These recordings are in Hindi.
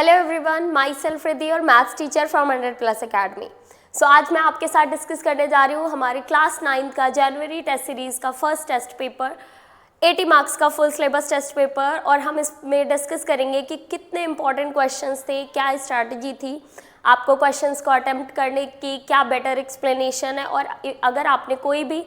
Hello everyone, my self Riddhi और मैथ्स टीचर फ्रॉम 100+ अकेडमी। सो आज मैं आपके साथ डिस्कस करने जा रही हूँ हमारी क्लास 9 का जनवरी टेस्ट सीरीज़ का फर्स्ट टेस्ट पेपर, 80 मार्क्स का फुल सिलेबस टेस्ट पेपर। और हम इसमें डिस्कस करेंगे कि कितने इंपॉर्टेंट क्वेश्चंस थे, क्या स्ट्रैटेजी थी आपको क्वेश्चंस को अटेम्प्ट करने की, क्या बेटर एक्सप्लेनेशन है, और अगर आपने कोई भी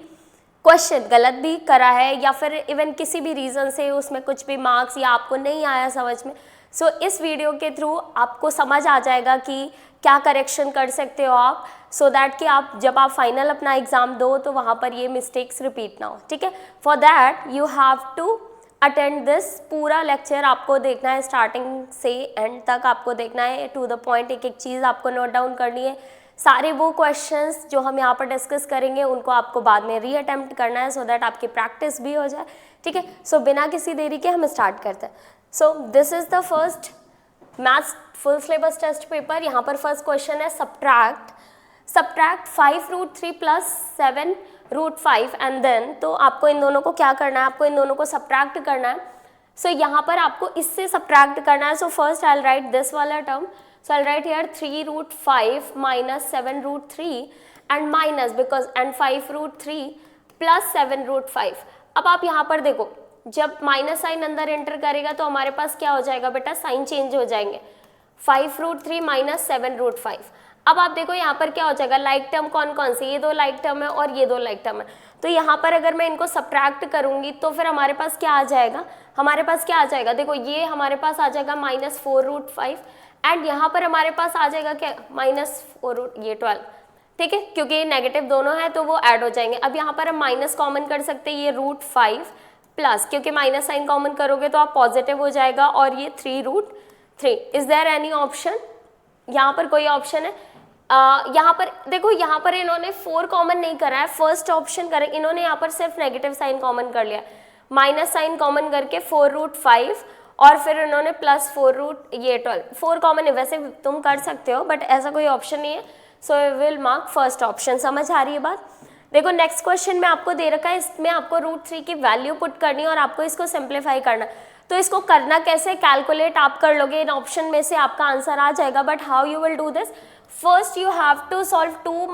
क्वेश्चन गलत भी करा है या फिर इवन किसी भी रीज़न से उसमें कुछ भी मार्क्स या आपको नहीं आया समझ में, सो इस वीडियो के थ्रू आपको समझ आ जाएगा कि क्या करेक्शन कर सकते हो आप, सो दैट कि आप जब आप फाइनल अपना एग्ज़ाम दो तो वहाँ पर ये मिस्टेक्स रिपीट ना हो। ठीक है, for that you have to attend this पूरा लेक्चर। आपको देखना है स्टार्टिंग से एंड तक, आपको देखना है टू द पॉइंट, एक एक चीज़ आपको नोट डाउन करनी है। सारे वो क्वेश्चंस जो हम यहाँ पर डिस्कस करेंगे उनको आपको बाद में री अटेम्प्ट करना है, सो दैट आपकी प्रैक्टिस भी हो जाए। ठीक है, सो बिना किसी देरी के हम स्टार्ट करते हैं। So this is the first maths full syllabus test paper. यहाँ पर फर्स्ट क्वेश्चन है सब्ट्रैक्ट 5√3 + 7√5 एंड देन। तो आपको इन दोनों को क्या करना है, आपको इन दोनों को सब्ट्रैक्ट करना है। सो यहाँ पर आपको इससे सब्ट्रैक्ट करना है। So first I will write this वाला term. So I'll write here 3√5 minus 7√3 and minus because and 5√3 plus 7√5। अब आप यहाँ पर देखो, जब माइनस साइन अंदर एंटर करेगा तो हमारे पास क्या हो जाएगा बेटा, साइन चेंज हो जाएंगे। 5√3 minus 7√5। अब आप देखो यहाँ पर क्या हो जाएगा, लाइक टर्म कौन कौन सी, ये दो लाइक टर्म है और ये दो लाइक टर्म है। तो यहाँ पर अगर मैं इनको सब्ट्रैक्ट करूँगी तो फिर हमारे पास क्या आ जाएगा, हमारे पास क्या आ जाएगा, देखो ये हमारे पास आ जाएगा -4√5 एंड यहाँ पर हमारे पास आ जाएगा क्या, -4 ये 12। ठीक है, क्योंकि ये नेगेटिव दोनों है तो वो ऐड हो जाएंगे। अब यहाँ पर हम माइनस कॉमन कर सकते हैं, ये √5 प्लस, क्योंकि माइनस साइन कॉमन करोगे तो आप पॉजिटिव हो जाएगा, और ये 3√3। इज देयर एनी ऑप्शन, यहाँ पर कोई ऑप्शन है? यहाँ पर देखो, यहाँ पर इन्होंने 4 कॉमन नहीं करा है, फर्स्ट ऑप्शन करें, इन्होंने यहाँ पर सिर्फ नेगेटिव साइन कॉमन कर लिया, माइनस साइन कॉमन करके 4√5 और फिर उन्होंने +4√12। 4 कॉमन है, वैसे तुम कर सकते हो बट ऐसा कोई ऑप्शन नहीं है, so we will mark first option. समझ आ रही है बात? देखो नेक्स्ट क्वेश्चन में आपको दे रखा है, इसमें आपको √3 की वैल्यू पुट करनी है और आपको इसको सिंप्लीफाई करना। तो इसको करना कैसे, कैलकुलेट आप कर लोगे, इन ऑप्शन में से आपका आंसर आ जाएगा। But how you will do this, first you have to solve 2 -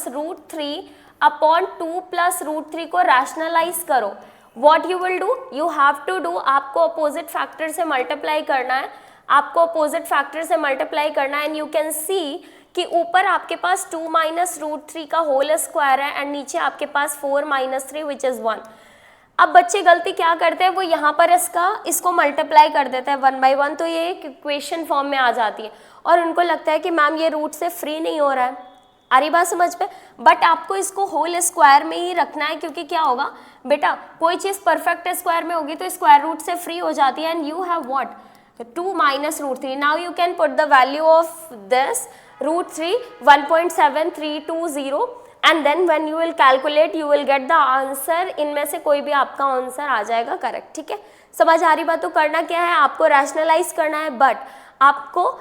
√3 upon 2 + √3 को रैशनलाइज करो। What you will do, you have to do, आपको अपोजिट फैक्टर से मल्टीप्लाई करना है, आपको अपोजिट फैक्टर से मल्टीप्लाई करना है। एंड यू कैन सी कि ऊपर आपके पास 2 - √3 का होल स्क्वायर है एंड नीचे आपके पास 4 - 3 विच इज़ 1। अब बच्चे गलती क्या करते हैं, वो यहाँ पर इसको मल्टीप्लाई कर देते हैं 1 by 1, तो ये एक इक्वेशन फॉर्म में आ जाती है और उनको लगता है कि मैम ये रूट से फ्री नहीं हो रहा है। आ रही बात समझ पे? बट आपको इसको होल स्क्वायर में ही रखना है, क्योंकि क्या होगा बेटा, कोई चीज़ परफेक्ट स्क्वायर में होगी तो स्क्वायर रूट से फ्री हो जाती है। And you have what, 2 - √3। Now you can put the value of this √3 1.7320 and then when you will calculate you will get the answer. इनमें से कोई भी आपका आंसर आ जाएगा करेक्ट। ठीक है, समझ आ रही बात? तो करना क्या है, आपको रैशनलाइज करना है, बट आपको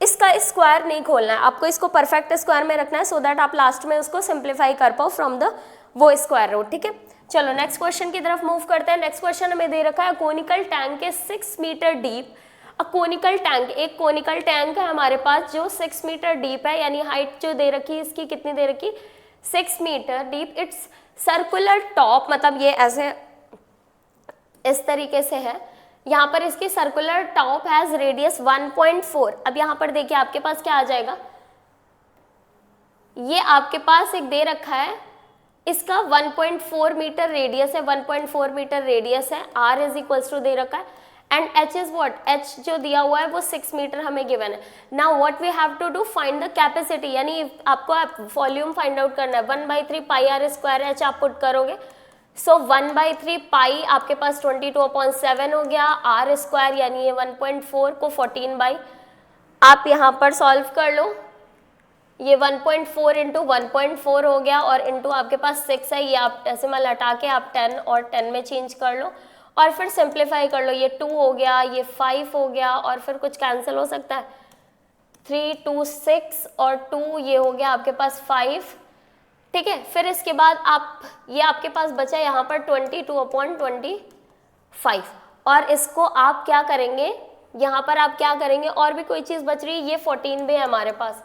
इसका स्क्वायर नहीं खोलना है, आपको इसको परफेक्ट स्क्वायर में रखना है, सो दैट आप लास्ट में उसको सिंप्लीफाई कर पाओ फ्रॉम द वो स्क्वायर रूट। ठीक है, चलो नेक्स्ट क्वेश्चन की तरफ मूव करते हैं। नेक्स्ट क्वेश्चन हमें दे रखा है, कोनिकल टैंक है 6 metre deep. A conical tank, एक कोनिकल टैंक है हमारे पास जो 6 मीटर डीप है, यानी हाइट जो दे रखी है इसकी कितनी दे रखी, 6 metre deep. It's circular top, मतलब ये ऐसे इस तरीके से है, यहाँ पर इसकी सर्कुलर टॉप हैज रेडियस 1.4। अब यहाँ पर देखिए आपके पास क्या आ जाएगा, ये आपके पास एक दे रखा है, इसका 1.4 मीटर रेडियस है, 1.4 मीटर रेडियस है, r इज इक्वल्स टू दे रखा है and h is what, h जो दिया हुआ है वो 6 मीटर हमें गिवन है। Now what we have to do, find the capacity, यानी आपको वॉल्यूम फाइंड आउट करना है। 1/3 πr² h आप पुट करोगे, सो 1/3 पाई आपके पास 22/7 हो गया, r² यानी ये 1.4 को 14 आप यहाँ पर सॉल्व कर लो, ये 1.4 इंटू 1.4 हो गया और इंटू आपके पास 6 है, ये आप डेसिमल हटा के आप 10 और 10 में चेंज कर लो और फिर सिंप्लीफाई कर लो। ये 2 हो गया, ये 5 हो गया और फिर कुछ कैंसिल हो सकता है, 3 2 6 और 2 ये हो गया आपके पास 5। ठीक है, फिर इसके बाद आप ये आपके पास बचा यहाँ पर 22/25 और इसको आप क्या करेंगे, यहाँ पर आप क्या करेंगे, और भी कोई चीज़ बच रही है, ये 14 भी है हमारे पास,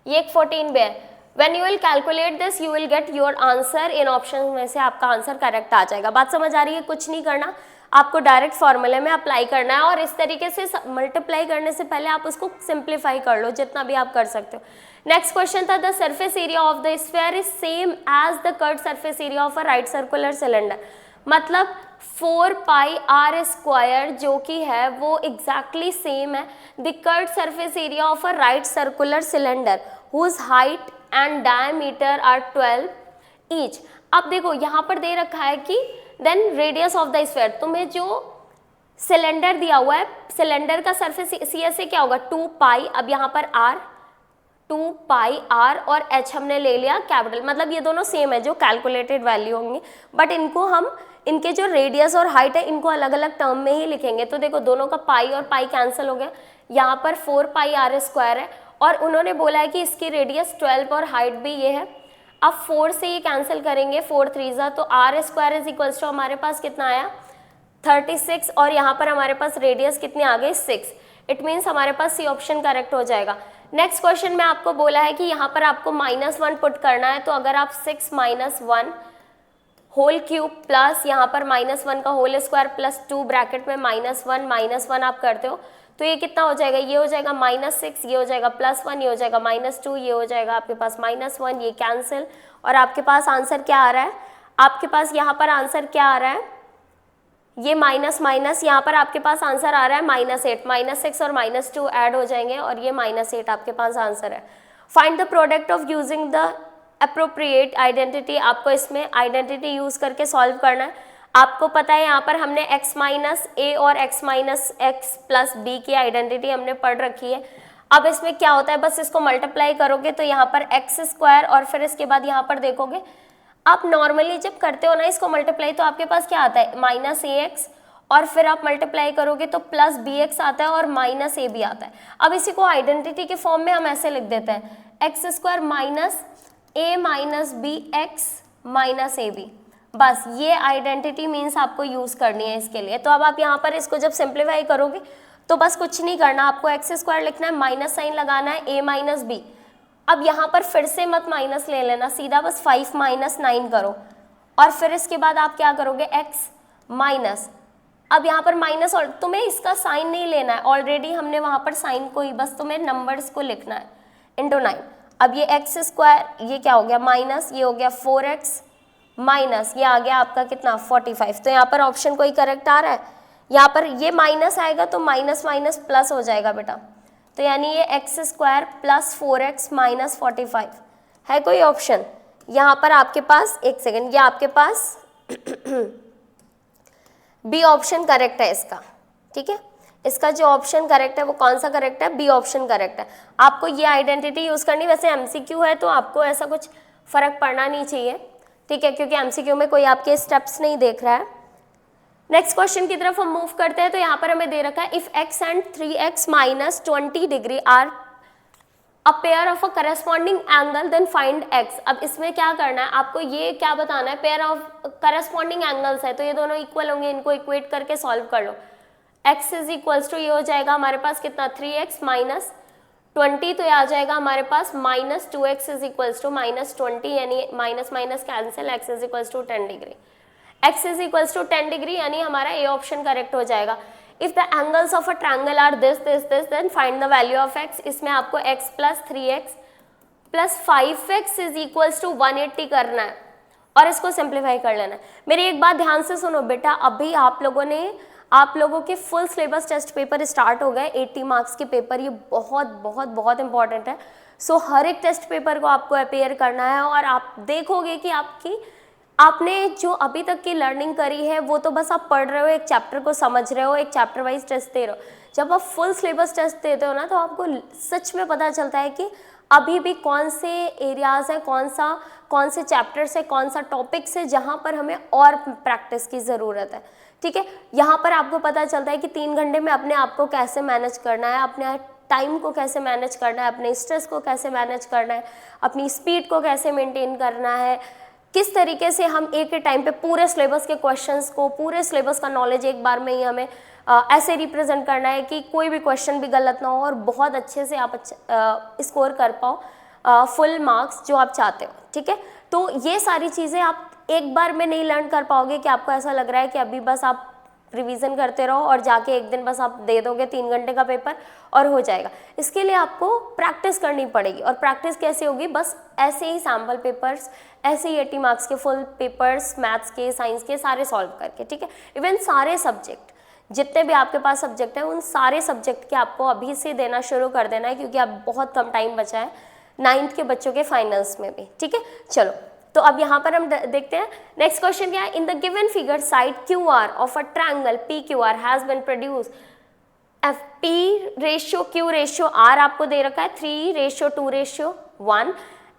ये एक 14 भी है। When you will calculate this, you will get your answer in options में से आपका आंसर करेक्ट आ जाएगा। बात समझ आ रही है? कुछ नहीं करना, आपको डायरेक्ट फॉर्मूले में अप्लाई करना है, और इस तरीके से मल्टीप्लाई करने से पहले आप उसको सिंप्लीफाई कर लो जितना भी आप कर सकते हो। नेक्स्ट क्वेश्चन था, the surface area of the sphere is same as the curved surface area of a right circular cylinder. मतलब 4 पाई आर स्क्वायर जो कि है वो एग्जैक्टली सेम है the curved surface area of a right circular cylinder whose height and diameter are 12 each. अब देखो यहाँ पर दे रखा है कि then radius of the sphere, तुम्हें जो सिलेंडर दिया हुआ है, सिलेंडर का सरफेस एरिया से क्या होगा 2 पाई, अब यहाँ पर आर 2 पाई आर और एच हमने ले लिया कैपिटल, मतलब ये दोनों सेम है जो कैलकुलेटेड वैल्यू होंगी, बट इनको हम इनके जो रेडियस और हाइट है इनको अलग अलग टर्म में ही लिखेंगे। तो देखो दोनों का पाई और पाई कैंसिल हो गया, यहाँ पर 4 पाई आर स्क्वायर है और उन्होंने बोला है कि इसकी रेडियस 12 और हाइट भी ये है। अब 4 से ये कैंसिल करेंगे, 4 3 तो R square is equals to हमारे पास कितना आया 36 और यहाँ पर हमारे पास रेडियस कितनी आ गई 6। इट मीन्स हमारे पास सी ऑप्शन करेक्ट हो जाएगा। नेक्स्ट क्वेश्चन में आपको बोला है कि यहाँ पर आपको -1 पुट करना है, तो अगर आप 6 - 1 होल क्यूब प्लस यहाँ पर -1 का होल स्क्वायर प्लस 2 ब्रैकेट में -1 आप करते हो तो ये कितना हो जाएगा, ये हो जाएगा -6, ये हो जाएगा +1, ये हो जाएगा -2, ये हो जाएगा आपके पास -1, ये कैंसिल, और आपके पास आंसर क्या आ रहा है, आपके पास यहाँ पर आंसर क्या आ रहा है, ये माइनस माइनस यहाँ पर आपके पास आंसर आ रहा है -8, -6 और -2 ऐड हो जाएंगे और ये -8 आपके पास आंसर है। Find the product of using the appropriate identity, आपको इसमें आइडेंटिटी यूज करके सॉल्व करना है। आपको पता है यहाँ पर हमने x माइनस ए और x minus X plus B की आइडेंटिटी हमने पढ़ रखी है। अब इसमें क्या होता है, बस इसको मल्टीप्लाई करोगे तो यहाँ पर एक्स स्क्वायर और फिर इसके बाद यहाँ पर देखोगे आप नॉर्मली जब करते हो ना इसको मल्टीप्लाई तो आपके पास क्या आता है -ax और फिर आप मल्टीप्लाई करोगे तो +bx आता है और -ab आता है। अब इसी को आइडेंटिटी के फॉर्म में हम ऐसे लिख देते हैं x² minus a minus B X minus A B. बस ये आइडेंटिटी मीन्स आपको यूज़ करनी है इसके लिए। तो अब आप यहाँ पर इसको जब सिंप्लीफाई करोगे तो बस कुछ नहीं करना, आपको x² लिखना है, माइनस साइन लगाना है, a माइनस बी। अब यहाँ पर फिर से मत माइनस ले लेना, सीधा बस 5 - 9 करो और फिर इसके बाद आप क्या करोगे x माइनस, अब यहाँ पर माइनस और तुम्हें इसका साइन नहीं लेना है, ऑलरेडी हमने वहाँ पर साइन को ही, बस तुम्हें नंबर्स को लिखना है इंटू 9। अब ये x² ये क्या हो गया माइनस, ये हो गया 4x माइनस, ये आ गया आपका कितना 45। तो यहाँ पर ऑप्शन कोई करेक्ट आ रहा है, यहाँ पर ये माइनस आएगा तो माइनस माइनस प्लस हो जाएगा बेटा, तो यानी ये x² + 4x - 45 है कोई ऑप्शन। यहाँ पर आपके पास एक सेकेंड, ये आपके पास बी ऑप्शन करेक्ट है इसका, ठीक है। इसका जो ऑप्शन करेक्ट है वो कौन सा करेक्ट है, बी ऑप्शन करेक्ट है। आपको ये आइडेंटिटी यूज़ करनी, वैसे MCQ है तो आपको ऐसा कुछ फ़र्क पड़ना नहीं चाहिए, ठीक है, क्योंकि MCQ में कोई आपके स्टेप्स नहीं देख रहा है। नेक्स्ट क्वेश्चन की तरफ हम मूव करते हैं। तो यहाँ पर हमें दे रखा है if x and 3x - 20 degree are a pair of a corresponding angle then find x। अब इसमें क्या करना है, आपको ये क्या बताना है, पेयर ऑफ करस्पॉन्डिंग एंगल्स है तो ये दोनों इक्वल होंगे, इनको इक्वेट करके सॉल्व कर लो। x इज इक्वल्स टू ये हो जाएगा हमारे पास कितना 3x - 20, तो ये आ जाएगा हमारे पास -2x इज इक्वल्स टू -20, यानी minus minus cancel, x is equals to 10 degree. x is equals to 10 degree यानी हमारा ए ऑप्शन करेक्ट हो जाएगा। If the angles of a triangle are this this this then find the value of x। इसमें आपको x + 3x + 5x is equals to 180 करना है और इसको सिंप्लीफाई कर लेना है। मेरी एक बात ध्यान से सुनो बेटा, अभी आप लोगों के full syllabus test paper start हो गए, 80 मार्क्स के पेपर, ये बहुत बहुत बहुत इंपॉर्टेंट है। सो हर एक टेस्ट पेपर को आपको अपेयर करना है और आप देखोगे कि आपने जो अभी तक की लर्निंग करी है वो तो बस आप पढ़ रहे हो, एक चैप्टर को समझ रहे हो, एक चैप्टर वाइज टेस्ट दे रहे हो। जब आप फुल सिलेबस टेस्ट देते हो ना तो आपको सच में पता चलता है कि अभी भी कौन से एरियाज़ हैं, कौन से चैप्टर्स है, कौन सा टॉपिक्स है जहाँ पर हमें और प्रैक्टिस की ज़रूरत है, ठीक है। यहाँ पर आपको पता चलता है कि 3 घंटे में अपने आप को कैसे मैनेज करना है, अपने टाइम को कैसे मैनेज करना है, अपने स्ट्रेस को कैसे मैनेज करना है, अपनी स्पीड को कैसे मेंटेन करना है, किस तरीके से हम एक ही टाइम पे पूरे सिलेबस के क्वेश्चंस को, पूरे सिलेबस का नॉलेज एक बार में ही हमें ऐसे रिप्रेजेंट करना है कि कोई भी क्वेश्चन भी गलत ना हो और बहुत अच्छे से आप स्कोर कर पाओ फुल मार्क्स जो आप चाहते हो, ठीक है। तो ये सारी चीज़ें आप एक बार में नहीं लर्न कर पाओगे कि आपको ऐसा लग रहा है कि अभी बस आप रिवीजन करते रहो और जाके एक दिन बस आप दे दोगे 3 घंटे का पेपर और हो जाएगा। इसके लिए आपको प्रैक्टिस करनी पड़ेगी। और प्रैक्टिस कैसे होगी? बस ऐसे ही सैम्पल पेपर्स, ऐसे ही 80 मार्क्स के फुल पेपर्स मैथ्स के, साइंस के सारे सॉल्व करके, ठीक है। इवन सारे सब्जेक्ट जितने भी आपके पास सब्जेक्ट हैं उन सारे सब्जेक्ट के आपको अभी से देना शुरू कर देना है, क्योंकि अब बहुत कम टाइम बचा है 9th के बच्चों के फाइनल्स में भी, ठीक है। चलो, तो अब यहाँ पर हम देखते हैं नेक्स्ट क्वेश्चन क्या है। In the given figure side Q R of a triangle P Q R has been produce F P ratio Q ratio R आपको दे रखा है 3:2:1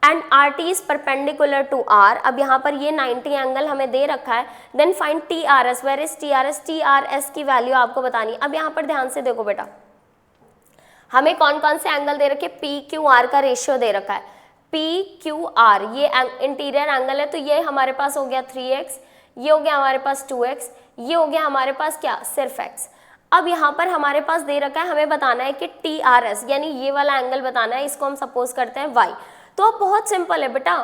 and R T is perpendicular to R. अब यहाँ पर ये 90 एंगल हमें दे रखा है। Then find T R S, where is T R S? T R S की वैल्यू आपको बतानी है। अब यहाँ पर ध्यान से देखो बेटा, हमें कौन कौन से एंगल दे रखे? पी क्यू आर का रेशियो दे रखा है। पी क्यू आर ये इंटीरियर एंगल है, तो ये हमारे पास हो गया 3x, ये हो गया हमारे पास 2x, ये हो गया हमारे पास क्या? सिर्फ x। अब यहाँ पर हमारे पास दे रखा है, हमें बताना है कि टी आर एस यानी ये वाला एंगल बताना है, इसको हम सपोज करते हैं y। तो अब बहुत सिंपल है बेटा,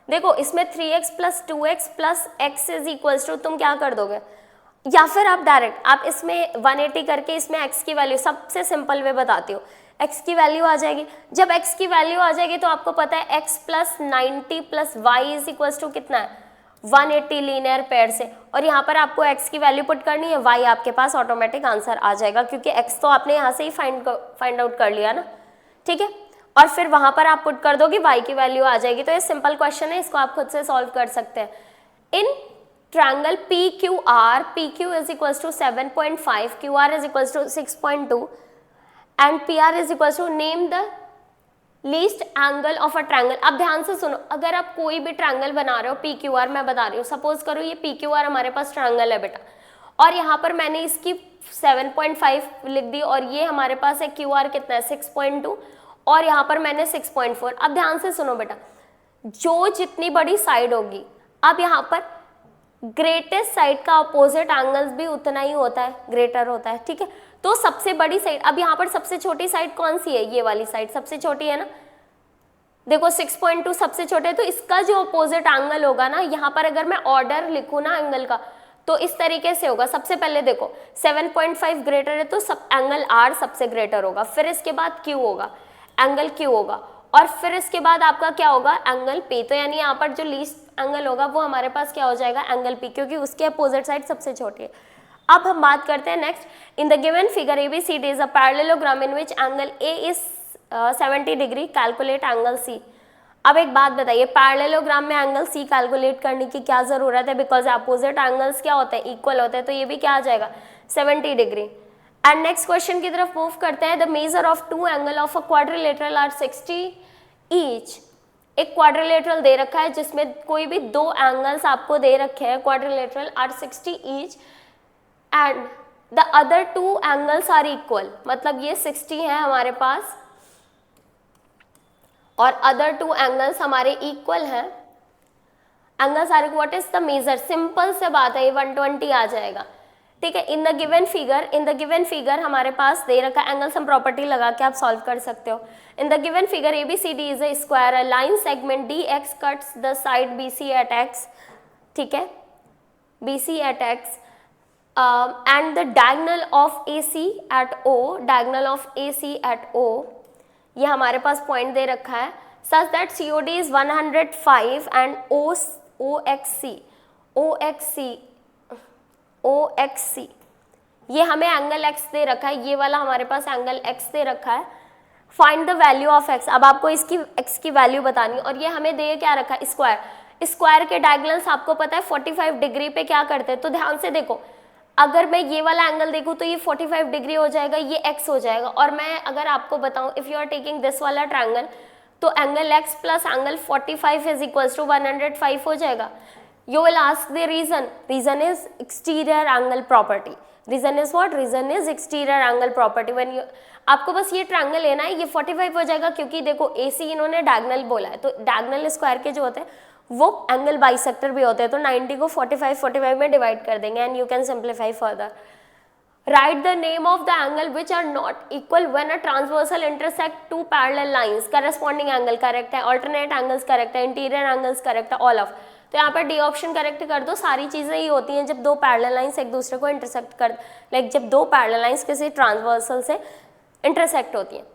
देखो इसमें 3x plus 2x plus x is equals to, तुम क्या कर दोगे? या फिर आप डायरेक्ट आप इसमें 180 करके इसमें x की वैल्यू, सबसे सिंपल वे बताती हूँ, x की वैल्यू आ जाएगी। जब x की वैल्यू आ जाएगी तो आपको पता है x plus 90 plus y is equals to कितना है? 180 लीनियर पेयर से। और यहाँ पर आपको x की वैल्यू पुट करनी है, y आपके पास ऑटोमेटिक आंसर आ जाएगा, क्योंकि x तो आपने यहाँ से ही फाइंड आउट कर लिया ना, ठीक है। और फिर वहाँ पर आप पुट कर दोगे, y की वैल्यू आ जाएगी। तो ये सिंपल क्वेश्चन है, इसको आप खुद से सॉल्व कर सकते हैं। इन triangle PQR, PQ is equals to 7.5, QR is equals to 6.2 and PR is equals to name the least angle of a triangle। अब ध्यान से सुनो, अगर आप कोई भी ट्रायंगल बना रहे हो, PQR मैं बता रही हूँ, सपोज करो ये PQR हमारे पास ट्रायंगल है बेटा, और यहाँ पर मैंने इसकी 7.5 लिख दी और ये हमारे पास है QR कितना है? 6.2 और यहाँ पर मैंने 6.4। अब ध्यान से सुनो बेटा, जो जितनी बड़ी साइड होगी, अब यहाँ पर ग्रेटेस्ट साइड का अपोजिट एंगल्स भी उतना ही होता है, ग्रेटर होता है, ठीक है। तो सबसे बड़ी साइड, अब यहाँ पर सबसे छोटी साइड कौन सी है? ये वाली साइड सबसे छोटी है ना, देखो 6.2 सबसे छोटे है, तो इसका जो अपोजिट एंगल होगा ना, यहाँ पर अगर मैं ऑर्डर लिखूँ ना एंगल का, तो इस तरीके से होगा। सबसे पहले देखो 7.5 ग्रेटर है तो सब एंगल आर सबसे ग्रेटर होगा, फिर इसके बाद क्यू होगा, एंगल क्यू होगा, और फिर इसके बाद आपका क्या होगा? Angle P. तो यानी यहाँ पर जो लीस्ट एंगल होगा वो हमारे पास क्या हो जाएगा? एंगल पी, क्योंकि उसके अपोजिट साइड सबसे छोटी है। अब हम बात करते हैं next. In the given figure ABCD is a parallelogram in which angle A is 70 degree, calculate angle C। अब एक बात बताइए, पैरेललोग्राम में एंगल C कैलकुलेट करने की क्या जरूरत है? बिकॉज अपोजिट एंगल्स क्या होते हैं? इक्वल होते हैं, तो ये भी क्या आ जाएगा? 70 डिग्री। एंड नेक्स्ट क्वेश्चन की तरफ मूव करते हैं। The measure of two angle of a quadrilateral are 60 each. एक क्वाड्रिलेटरल दे रखा है जिसमें कोई भी दो एंगल्स आपको दे रखे हैं, quadrilateral are 60 each and the other two angles are equal. मतलब ये 60 है हमारे पास और अदर टू एंगल्स हमारे इक्वल हैं। Angles are, what is the measure? Simple से बात है, ये 120 आ जाएगा, ठीक है। इन द गिवन फिगर हमारे पास दे रखा एंगल सम प्रॉपर्टी लगा के आप सॉल्व कर सकते हो। In the given figure ABCD is a square, a line segment DX cuts the side BC at X, ठीक है, BC at X and the diagonal of AC at O, diagonal of AC at O, ये हमारे पास पॉइंट दे रखा है, such that COD is 105 and OXC ये हमें एंगल x दे रखा है, ये वाला हमारे पास एंगल x दे रखा है। Find the value of x। अब आपको इसकी x की वैल्यू बतानी, और ये हमें दे क्या रखा है? स्क्वायर। स्क्वायर के डायगोनल्स आपको पता है 45 डिग्री पे क्या करते हैं? तो ध्यान से देखो, अगर मैं ये वाला एंगल देखूँ तो ये 45 डिग्री हो जाएगा, ये x हो जाएगा। और मैं अगर आपको बताऊँ, if you are taking this वाला ट्रायंगल, तो angle x plus angle 45 is equals to 105 हो जाएगा। You will ask the reason. Reason is exterior angle property. Reason is what? Reason is exterior angle property. When you, आपको बस ये ट्रायंगल लेना है, ये 45 हो जाएगा, क्योंकि देखो AC इन्होंने डायगोनल बोला है, तो डायगोनल स्क्वायर के जो होते हैं वो एंगल बाइसेक्टर भी होते हैं, तो 90 को 45 में डिवाइड कर देंगे and you can simplify further. Write the name of the angle which are not equal when a transversal intersect two parallel lines. Corresponding angle correct है, alternate angles correct है, interior angles correct है, all of. तो यहाँ पर डी ऑप्शन करेक्ट कर दो. सारी चीज़ें ही होती हैं जब दो पैरेलल लाइंस एक दूसरे को इंटरसेक्ट कर, लाइक जब दो पैरेलल लाइंस किसी ट्रांसवर्सल से इंटरसेक्ट होती हैं.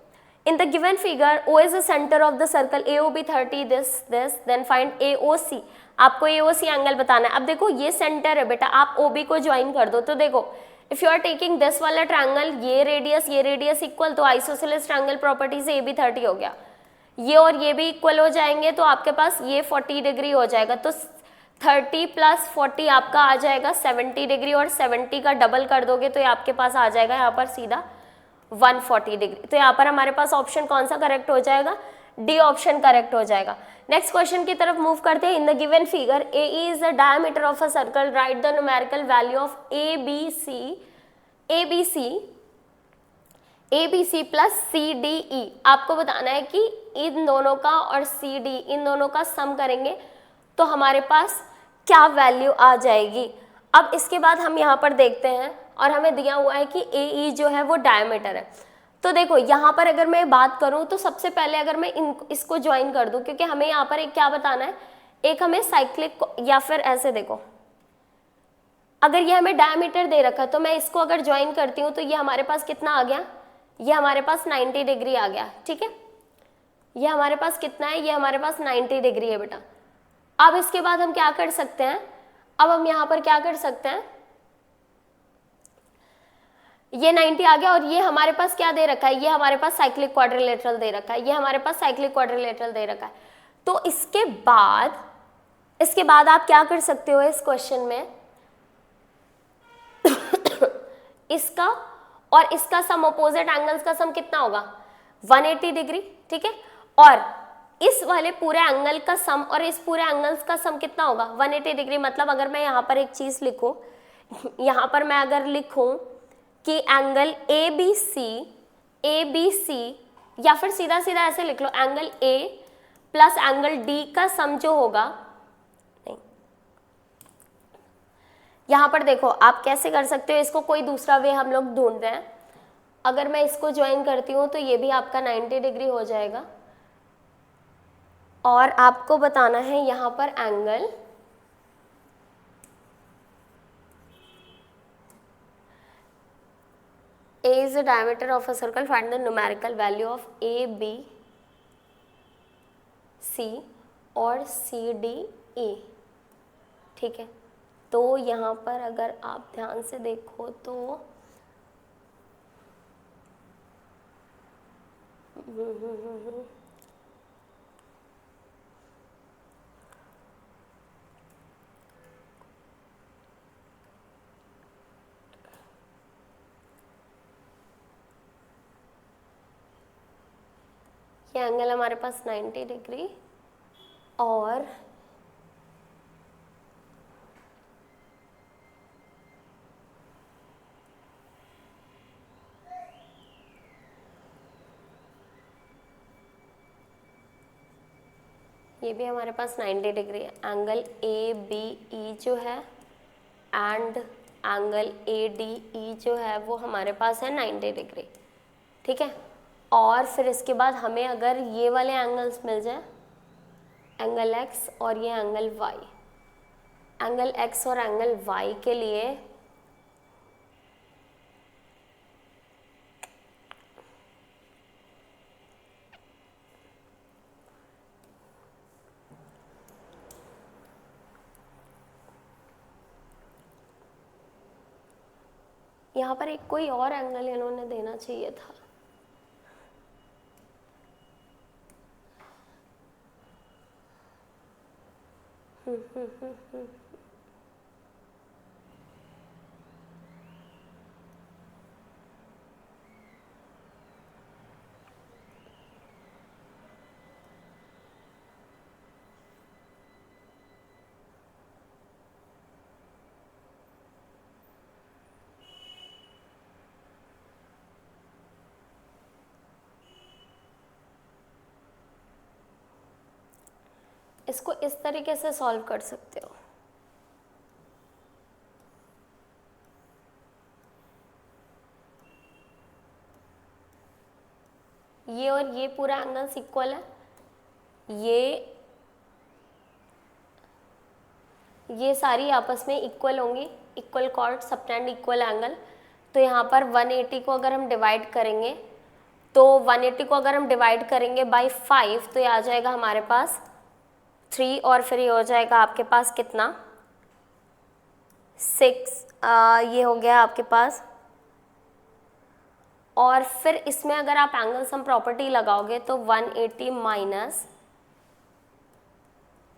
In the given figure, O is the center of the circle, AOB 30, this, then find AOC. आपको AOC एंगल बताना है. अब देखो ये सेंटर है बेटा, आप OB को ज्वाइन कर दो. तो देखो if you are taking this वाला ट्रायंगल, ये रेडियस इक्वल, तो आइसोसेलेस ट्रायंगल प्रॉपर्टी से AB 30 हो गया. ये और ये भी इक्वल हो जाएंगे तो आपके पास ये 40 डिग्री हो जाएगा. तो 30 + 40 आपका आ जाएगा 70 डिग्री, और 70 का डबल कर दोगे तो ये आपके पास आ जाएगा यहाँ पर सीधा 140 डिग्री. तो यहाँ पर हमारे पास ऑप्शन कौन सा करेक्ट हो जाएगा? डी ऑप्शन करेक्ट हो जाएगा. नेक्स्ट क्वेश्चन की तरफ मूव करते हैं. इन the given figure AE is the diameter of a circle, right the numerical value of ABC plus CDE. आपको बताना है कि इन दोनों का और CD इन दोनों का सम करेंगे तो हमारे पास क्या वैल्यू आ जाएगी. अब इसके बाद हम यहाँ पर देखते हैं और हमें दिया हुआ है कि AE जो है वो डायमीटर है. तो देखो यहाँ पर अगर मैं बात करूँ तो सबसे पहले अगर मैं इसको ज्वाइन कर दूँ, क्योंकि हमें यहाँ पर एक क्या बताना है, एक हमें साइक्लिक, या फिर ऐसे देखो अगर ये हमें डायमीटर दे रखा है तो मैं इसको अगर ज्वाइन करती हूँ तो ये हमारे पास कितना आ गया, ये हमारे पास 90 डिग्री आ गया. ठीक है, ये हमारे पास कितना है, ये हमारे पास 90 डिग्री है बेटा. अब इसके बाद हम क्या कर सकते हैं, अब हम यहाँ पर क्या कर सकते हैं, ये 90 आ गया और ये हमारे पास क्या दे रखा है, ये हमारे पास साइक्लिक क्वाड्रिलेटरल दे रखा है, ये हमारे पास साइक्लिक क्वाड्रिलेटरल दे रखा है. तो इसके बाद आप क्या कर सकते हो इस क्वेश्चन में, इसका और इसका सम, अपोजिट एंगल्स का सम कितना होगा, 180 डिग्री. ठीक है, और इस वाले पूरे एंगल का सम और इस पूरे एंगल्स का सम कितना होगा, 180 डिग्री. मतलब अगर मैं यहाँ पर एक चीज लिखूं, यहाँ पर मैं अगर लिखूं कि एंगल ABC या फिर सीधा सीधा ऐसे लिख लो, angle A plus angle D का सम जो होगा, नहीं, यहाँ पर देखो आप कैसे कर सकते हो इसको, कोई दूसरा वे हम लोग ढूंढ रहे हैं. अगर मैं इसको ज्वाइन करती हूँ तो ये भी आपका 90 डिग्री हो जाएगा, और आपको बताना है यहाँ पर angle A is the diameter of a circle, find the numerical value of ABC और CDE. ठीक है, तो यहाँ पर अगर आप ध्यान से देखो तो ये एंगल हमारे पास 90 डिग्री और ये भी हमारे पास 90 डिग्री है. एंगल ABE जो है एंड एंगल ADE जो है वो हमारे पास है 90 डिग्री. ठीक है, और फिर इसके बाद हमें अगर ये वाले एंगल्स मिल जाए, एंगल X और ये एंगल Y, एंगल X और एंगल Y के लिए यहाँ पर एक कोई और एंगल इन्होंने देना चाहिए था. इसको इस तरीके से सॉल्व कर सकते हो. ये और ये पूरा एंगल्स इक्वल है, ये सारी आपस में इक्वल होंगी, equal cord subtend equal angle. तो यहाँ पर 180 को अगर हम डिवाइड करेंगे, तो 180 को अगर हम डिवाइड करेंगे बाय 5 तो ये आ जाएगा हमारे पास 3 और फिर ये हो जाएगा आपके पास कितना 6, ये हो गया आपके पास। और फिर इसमें अगर आप एंगल सम प्रॉपर्टी लगाओगे तो 180 माइनस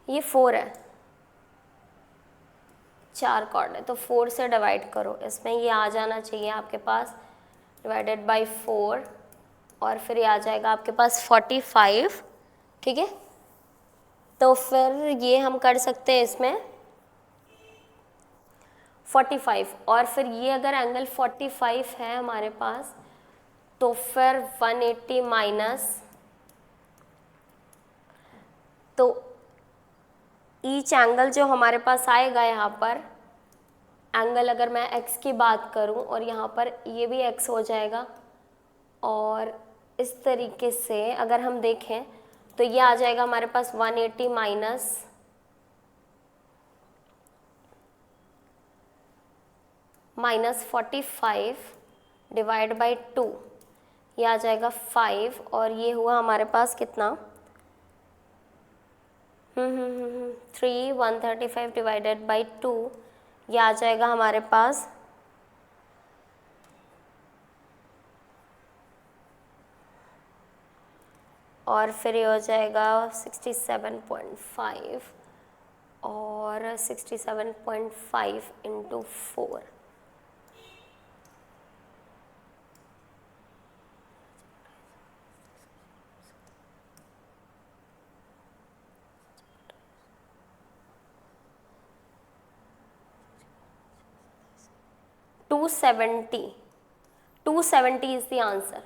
ये 4 है, 4 कॉर्ड है तो 4 से डिवाइड करो, इसमें ये आ जाना चाहिए आपके पास डिवाइडेड बाय 4 और फिर ये आ जाएगा आपके पास 45, ठीक है। तो फिर ये हम कर सकते हैं इसमें 45 और फिर ये अगर एंगल 45 है हमारे पास तो फिर 180 माइनस, तो ईच एंगल जो हमारे पास आएगा यहाँ पर एंगल, अगर मैं x की बात करूँ और यहाँ पर ये भी x हो जाएगा, और इस तरीके से अगर हम देखें तो ये आ जाएगा हमारे पास 180 माइनस 45 डिवाइड बाई 2, ये आ जाएगा 5 और ये हुआ हमारे पास कितना 3, 135 डिवाइडेड बाई 2, ये आ जाएगा हमारे पास और फिर ये हो जाएगा 67.5 और 67.5 into 4, two seventy is the answer,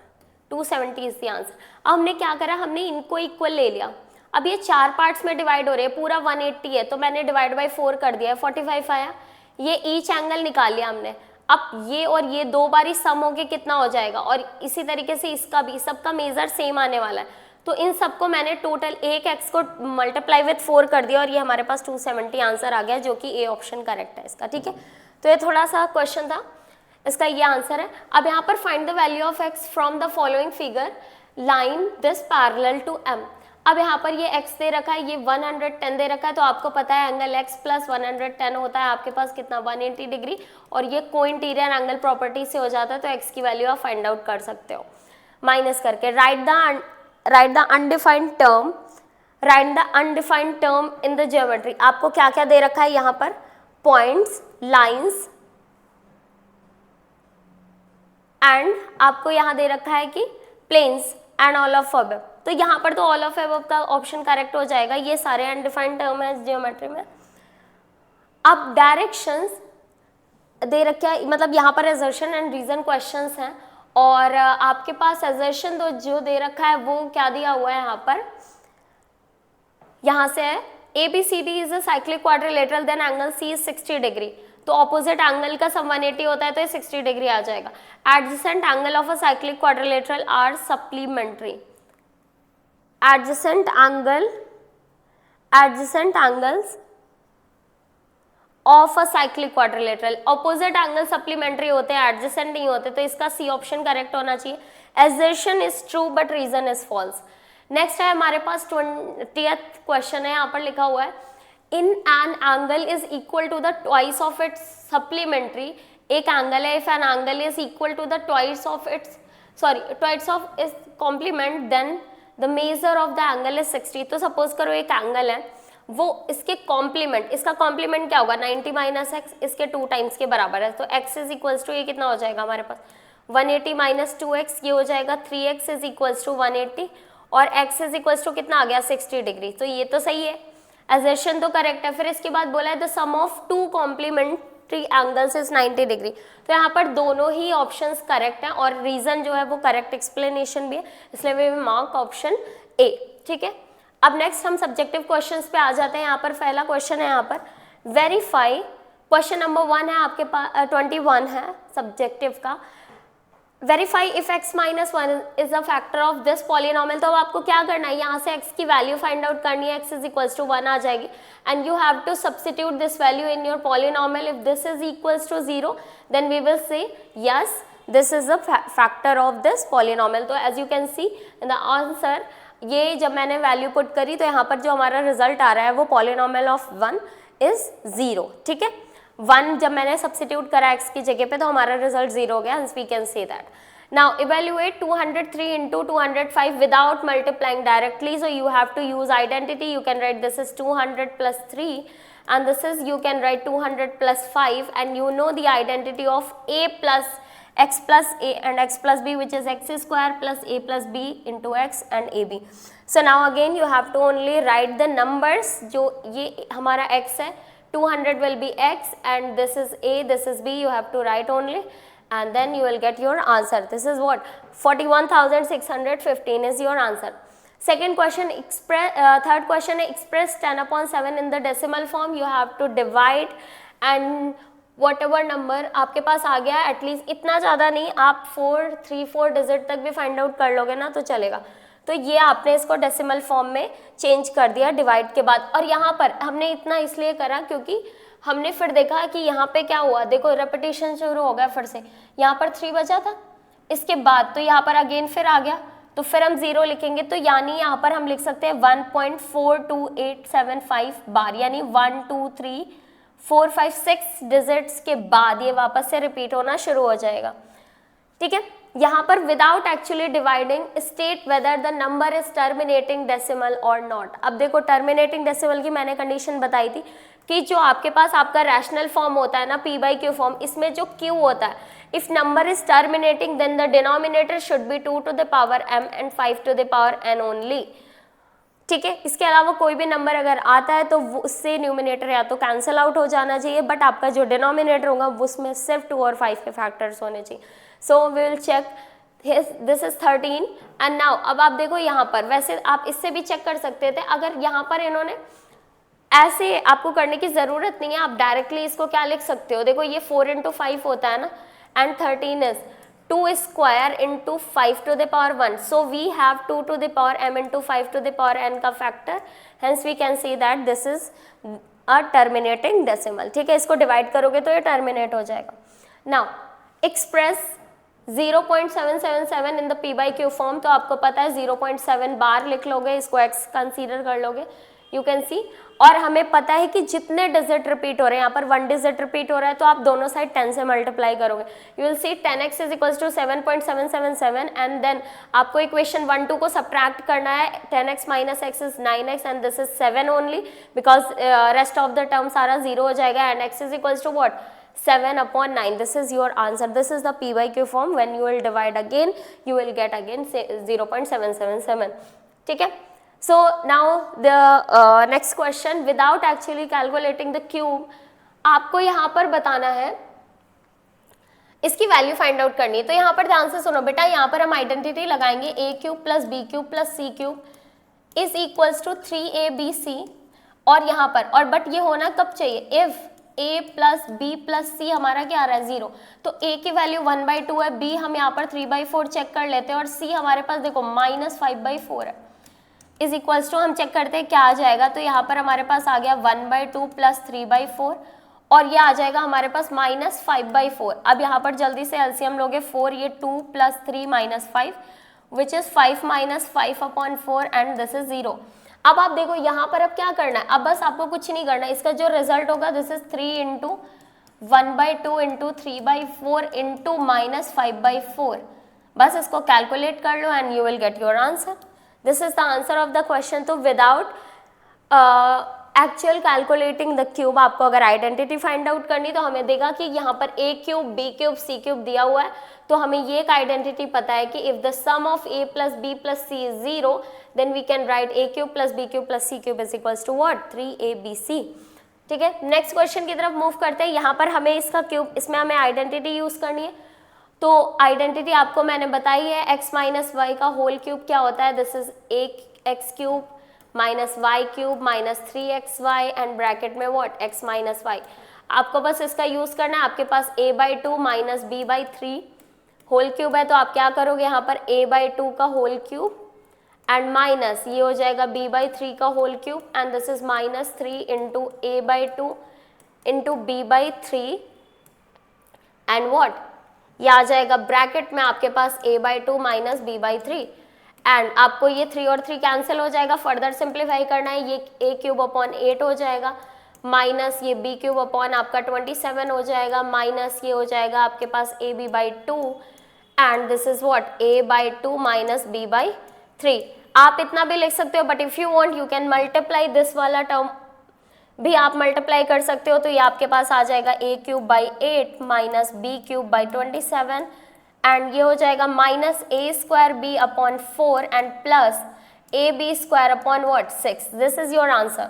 270 is the answer. अब हमने क्या करा, हमने इनको इक्वल ले लिया। अब ये 4 पार्ट्स में डिवाइड हो रहे हैं, पूरा 180 है तो मैंने डिवाइड बाई 4 कर दिया है, 45 आया। ये ईच एंगल निकाल लिया हमने। अब ये और ये 2 बारी सम होके कितना हो जाएगा, और इसी तरीके से इसका भी, सबका मेजर सेम आने वाला है। तो इन सबको मैंने टोटल एक एक्स को मल्टीप्लाई विथ 4 कर दिया और ये हमारे पास 270 आंसर आ गया, जो कि ए ऑप्शन करेक्ट है इसका, ठीक है। तो ये थोड़ा सा क्वेश्चन था, इसका ये आंसर है। अब यहाँ पर find the value of x from the following figure, line this parallel to m। अब यहाँ पर ये x दे रखा है, ये 110 दे रखा है, तो आपको पता है एंगल x प्लस 110 होता है आपके पास कितना 180 डिग्री, और ये को इंटीरियर एंगल प्रॉपर्टी से हो जाता है, तो x की वैल्यू आप फाइंड आउट कर सकते हो माइनस करके। Right the undefined term in the geometry. आपको क्या क्या दे रखा है यहाँ पर, पॉइंट्स, लाइन्स, एंड आपको यहाँ दे रखा है कि planes and all of above. तो यहाँ पर तो ऑल ऑफ अबव का ऑप्शन करेक्ट हो जाएगा, ये सारे अनडिफाइंड टर्म है ज्योमेट्री में। अब डायरेक्शंस दे रखे है, मतलब यहाँ पर असर्शन एंड रीजन क्वेश्चंस हैं, और आपके पास असर्शन तो जो दे रखा है वो क्या दिया हुआ है यहाँ पर, यहाँ से है ABCD is a cyclic quadrilateral then angle C is 60 degree. तो ऑपोजिट एंगल का सम 180 होता है तो ये 60 डिग्री आ जाएगा। Adjacent angle of a cyclic quadrilateral are supplementary. Adjacent angles of a cyclic quadrilateral, opposite angle supplementary होते हैं, एडजेसेंट नहीं होते, तो इसका सी ऑप्शन करेक्ट होना चाहिए। Assertion is true but reason is false. Next है हमारे पास 20th क्वेश्चन है, यहाँ पर लिखा हुआ है in an angle is equal to the twice of its supplementary. एक एंगल है, if an angle is equal to the twice of its complement then the measure of the angle is 60। तो सपोज करो एक एंगल है, वो इसके कॉम्प्लीमेंट, इसका कॉम्प्लीमेंट क्या होगा 90 माइनस एक्स, इसके 2 टाइम्स के बराबर है, तो x इज इक्वल्स टू ये कितना हो जाएगा हमारे पास 180 माइनस 2x, ये हो जाएगा 3x इज इक्वल्स टू 180, और x इज इक्वल्स टू कितना आ गया 60 डिग्री। तो ये तो सही है, असर्शन तो करेक्ट है। फिर इसके बाद बोला है the sum of 2 complementary angles is 90 degree. तो यहाँ पर दोनों ही ऑप्शंस करेक्ट हैं, और रीजन जो है वो करेक्ट एक्सप्लेनेशन भी है, इसलिए वे मार्क ऑप्शन ए, ठीक है। अब नेक्स्ट हम सब्जेक्टिव क्वेश्चंस पे आ जाते हैं। यहाँ पर पहला क्वेश्चन है, यहाँ पर वेरीफाई, क्वेश्चन नंबर 1 है आपके पास, 21 है सब्जेक्टिव का। Verify if x minus one is a factor of this polynomial. तो अब आपको क्या करना है, यहाँ से x की वैल्यू फाइंड आउट करनी है, x इज इक्वल्स टू 1 आ जाएगी and you have to substitute this value in your polynomial. If this is equals to 0 then we will say yes this is a factor of this polynomial. तो as you can see in the answer, ये जब मैंने वैल्यू पुट करी तो यहाँ पर जो हमारा रिजल्ट आ रहा है वो पॉलिनॉमियल ऑफ 1 इज 0। ठीक है, 1 जब मैंने सब्स्टिट्यूट करा x की जगह पे तो हमारा रिजल्ट 0 हो गया, hence we can say that. Now evaluate 203 into 205 without multiplying directly, so you have to use identity. You can write this is 200 plus 3 and this is, you can write 200 plus 5 and you know the identity of a plus x plus a and x plus b, which is x square plus a plus b into x and ab. So now again you have to only write the numbers. जो ये हमारा x है, 200 will be x and this is a, this is b, you have to write only and then you will get your answer. This is what 41,615 is your answer. Second question, third question है express 10/7 in the decimal form. You have to divide and whatever number आपके पास आ गया एटलीस्ट, इतना ज़्यादा नहीं, आप 3-4 डिजिट तक भी फाइंड आउट कर लोगे ना तो चलेगा। तो ये आपने इसको डेसिमल फॉर्म में चेंज कर दिया डिवाइड के बाद। और यहाँ पर हमने इतना इसलिए करा क्योंकि हमने फिर देखा कि यहाँ पे क्या हुआ, देखो रेपिटेशन शुरू हो गया फिर से, यहाँ पर 3 बचा था इसके बाद, तो यहाँ पर अगेन फिर आ गया, तो फिर हम 0 लिखेंगे, तो यानी यहाँ पर हम लिख सकते हैं 1.42875 बार, यानी 1 2 3 4 5 6 डिजिट्स के बाद ये वापस से रिपीट होना शुरू हो जाएगा। ठीक है, यहाँ पर without actually dividing state whether the number is terminating decimal और नॉट। अब देखो टर्मिनेटिंग डेसिमल की मैंने कंडीशन बताई थी कि जो आपके पास आपका रैशनल फॉर्म होता है ना p/q फॉर्म, इसमें जो q होता है, if number is terminating then the denominator should be 2 to the power m and 5 to the power n only. ठीक है, इसके अलावा कोई भी नंबर अगर आता है तो उससे न्यूमिनेटर या तो कैंसिल आउट हो जाना चाहिए, बट आपका जो डिनोमिनेटर होगा उसमें सिर्फ 2 और 5 के फैक्टर्स होने चाहिए। So we will check this is 13 and now अब आप देखो यहाँ पर, वैसे आप इससे भी चेक कर सकते थे, अगर यहाँ पर इन्होंने ऐसे आपको करने की ज़रूरत नहीं है, आप डायरेक्टली इसको क्या लिख सकते हो, देखो ये 4 into 5 होता है ना, and 13 is 2 square into 5 to the power 1. So we have 2 to the power m into 5 to the power n का factor. Hence we can see that this is a terminating decimal. ठीक है, इसको डिवाइड करोगे तो ये टर्मिनेट हो जाएगा। Now express 0.777 in the p/q form, तो आपको पता है 0.7 बार लिख लोगे, इसको x कंसीडर कर लोगे, you can see। और हमें पता है कि जितने डिजिट रिपीट हो रहे हैं, यहाँ पर 1 डिजिट रिपीट हो रहा है तो आप दोनों साइड 10 से मल्टीप्लाई करोगे, you will see 10x is equals to 7.777 and then आपको इक्वेशन 1 2 को सब्ट्रैक्ट करना है, 10x minus x is 9x and this is 7 only because rest of the term सारा 0 हो जाएगा and x is equals to what 7/9. This is your answer. This is the p/q form. When you will divide again, you will get again 0.777. ठीक है, so now the next question, without actually calculating the cube, आपको यहाँ पर बताना है, इसकी वैल्यू फाइंड आउट करनी है। तो यहाँ पर ध्यान से सुनो बेटा, यहाँ पर हम आइडेंटिटी लगाएंगे a³ + b³ + c³ is equals to 3abc, और यहाँ पर और बट ये होना कब चाहिए, इफ a + b + c हमारा क्या आ रहा है 0, तो a की वैल्यू 1/2 है, b हम यहाँ पर 3/4 चेक कर लेते हैं और c हमारे पास देखो -5/4 है, इज इक्वल्स टू हम चेक करते हैं क्या आ जाएगा, तो यहाँ पर हमारे पास आ गया 1/2 + 3/4 और ये आ जाएगा हमारे पास -5/4। अब यहाँ पर जल्दी से एलसीएम लोगे, 4 ये 2 + 3 - 5 which is 5 - 5/4 and this is 0। अब आप देखो यहाँ पर अब क्या करना है, अब बस आपको कुछ नहीं करना है, इसका जो रिजल्ट होगा दिस इज 3 × 1/2 × 3/4 × -5/4, बस इसको कैलकुलेट कर लो and you will get your answer. This is the answer of the question. तो without actual calculating the cube, आपको अगर आइडेंटिटी फाइंड आउट करनी तो हमें देगा कि यहाँ पर a³ b³ c³ दिया हुआ है, तो हमें ये एक आइडेंटिटी पता है कि if the sum of a + b + c is 0 then we can write a³ + b³ + c³ is equals to what 3abc। ठीक है, नेक्स्ट क्वेश्चन की तरफ मूव करते हैं। यहाँ पर हमें इसका क्यूब, इसमें हमें आइडेंटिटी यूज करनी है, तो आइडेंटिटी आपको मैंने बताई है, x - y का होल क्यूब क्या होता है, this is ax³ - y³ - 3xy and bracket में व्हाट x - y। आपको बस इसका यूज करना है, आपके पास a/2 - b/3 होल क्यूब है तो आप क्या करोगे यहाँ पर a/2 का होल क्यूब एंड माइनस ये हो जाएगा b/3 का whole cube and this is -3 into a/2 into b/3 and what, ये आ जाएगा ब्रैकेट में आपके पास a/2 माइनस b/3 एंड आपको ये 3 और 3 कैंसिल हो जाएगा। फर्दर सिंप्लीफाई करना है, ये a³ / 8 हो जाएगा माइनस ये b³ अपॉन आपका 27 हो जाएगा माइनस ये हो जाएगा आपके पास ab/2 and this is what a/2 minus b/3। आप इतना भी लिख सकते हो but if you want you can multiply this वाला टर्म भी आप मल्टीप्लाई कर सकते हो, तो ये आपके पास आ जाएगा a³ / 8 माइनस b³ / 27 एंड ये हो जाएगा minus a² b/ 4 and plus ab² upon what 6। This is your answer.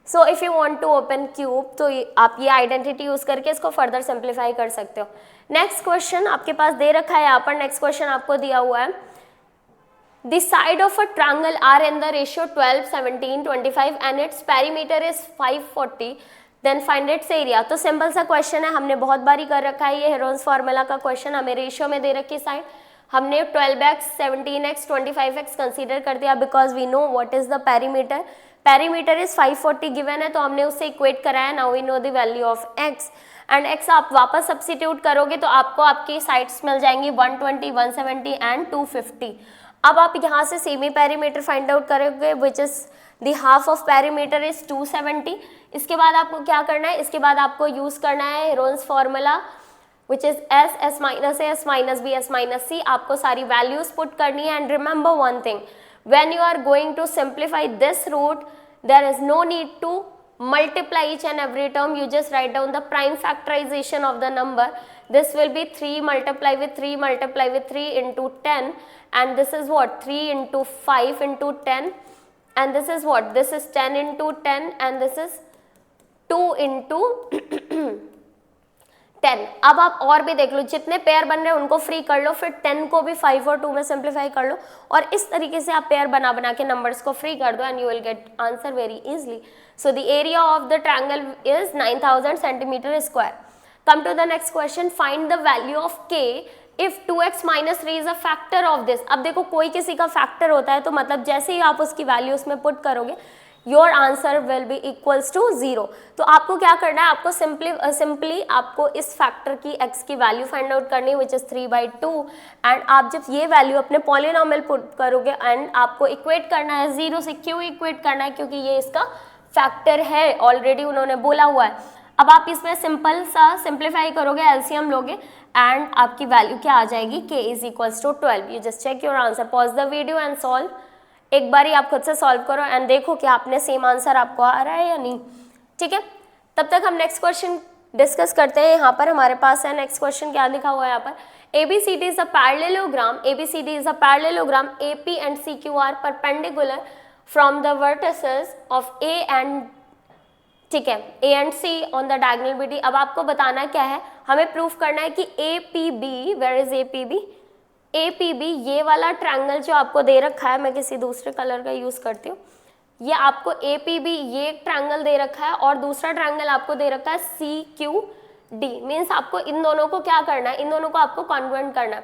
So if you want to open cube तो आप ये आइडेंटिटी यूज करके इसको फर्दर सिंप्लीफाई कर सकते हो। नेक्स्ट क्वेश्चन आपके पास दे रखा है यहाँ पर, नेक्स्ट क्वेश्चन आपको दिया हुआ है the side of a triangle are in the ratio 12, 17, 25 and its perimeter is 540 then find its area। तो सिंपल सा क्वेश्चन है, हमने बहुत बारी कर रखा है ये हेरोन्स फार्मूला का क्वेश्चन। हमें रेशियो में दे रखी साइड, हमने 12x, 17x, 25x कंसीडर कर दिया because we know what is the perimeter. Perimeter is 540 given है तो हमने उससे इक्वेट कराया। Now we know the value of x and x आप वापस सब्स्टिट्यूट करोगे तो आपको आपकी साइड्स मिल जाएंगी 120, 170 एंड 250। अब आप यहाँ से सेमी पेरीमीटर फाइंड आउट करोगे which is the half of perimeter is 270। इसके बाद आपको क्या करना है, इसके बाद आपको यूज करना है Heron's formula which is s minus a, s minus b, s minus c। आपको सारी वैल्यूज पुट करनी है and remember one thing, when you are going to simplify this root there is no need to multiply each and every term, you just write down the prime factorization of the number. This will be 3 multiply with 3 multiply with 3 into 10 and this is what 3 into 5 into 10 and this is what, this is 10 into 10 and this is 2 into 10। अब आप और भी देख लो, जितने पेयर बन रहे हैं उनको फ्री कर लो, फिर 10 को भी 5 और 2 में सिंप्लीफाई कर लो और इस तरीके से आप पेयर बना बना के नंबर्स को फ्री कर दो and you will get answer very easily. So the area of the triangle is 9000 centimetre square. Come to the next question, find the value of k if 2x minus 3 is a factor of this। अब देखो कोई किसी का फैक्टर होता है तो मतलब जैसे ही आप उसकी वैल्यू उसमें पुट करोगे your answer will be equals to 0। तो आपको क्या करना है, आपको सिंपली आपको इस फैक्टर की x की वैल्यू फाइंड आउट करनी है विच इज 3/2 एंड आप जब ये वैल्यू अपने पॉलिनोमियल पुट करोगे एंड आपको इक्वेट करना है 0 से। क्यों इक्वेट करना है, क्योंकि ये इसका फैक्टर है, ऑलरेडी उन्होंने बोला हुआ है। अब आप इसमें सिंपल सा सिंप्लीफाई करोगे, एलसीएम लोगे एंड आपकी वैल्यू क्या आ जाएगी, k is equals to 12। You just check your answer, pause the video and solve. एक बार ही आप खुद से सॉल्व करो एंड देखो कि आपने सेम आंसर आपको आ रहा है या नहीं, ठीक है। तब तक हम नेक्स्ट क्वेश्चन डिस्कस करते हैं। यहाँ पर हमारे पास है नेक्स्ट क्वेश्चन, क्या लिखा हुआ है यहाँ पर, ABCD is a parallelogram, ABCD is a parallelogram, AP and CQ are perpendicular from the vertices of A and, ठीक है, A and C on the diagonal BD। अब आपको बताना क्या है, हमें प्रूफ करना है कि APB, where is APB, APB ये वाला ट्रायंगल जो आपको दे रखा है, मैं किसी दूसरे कलर का यूज करती हूँ, ये आपको APB ये एक ट्रायंगल दे रखा है और दूसरा ट्रायंगल आपको दे रखा है CQD। मीन्स आपको इन दोनों को क्या करना है, इन दोनों को आपको कॉन्ग्रुएंट करना है।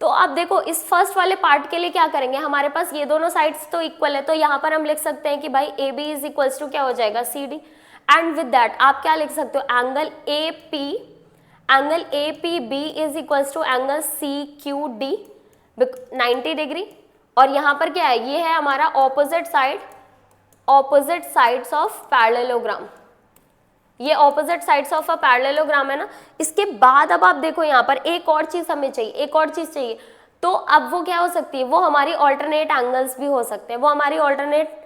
तो आप देखो इस फर्स्ट वाले पार्ट के लिए क्या करेंगे, हमारे पास ये दोनों साइड्स तो इक्वल है तो यहाँ पर हम लिख सकते हैं कि भाई AB इज इक्वल्स टू क्या हो जाएगा, CD एंड विद दैट आप क्या लिख सकते हो, angle APB is equals to angle CQD 90 degree. और यहाँ पर क्या है, ये है हमारा ऑपोजिट साइड्स ऑफ पैरेललोग्राम, ये opposite sides of a parallelogram है ना। इसके बाद अब आप देखो यहाँ पर एक और चीज हमें चाहिए, एक और चीज चाहिए। तो अब वो क्या हो सकती है, वो हमारी ऑल्टरनेट एंगल्स भी हो सकते हैं, वो हमारी ऑल्टरनेट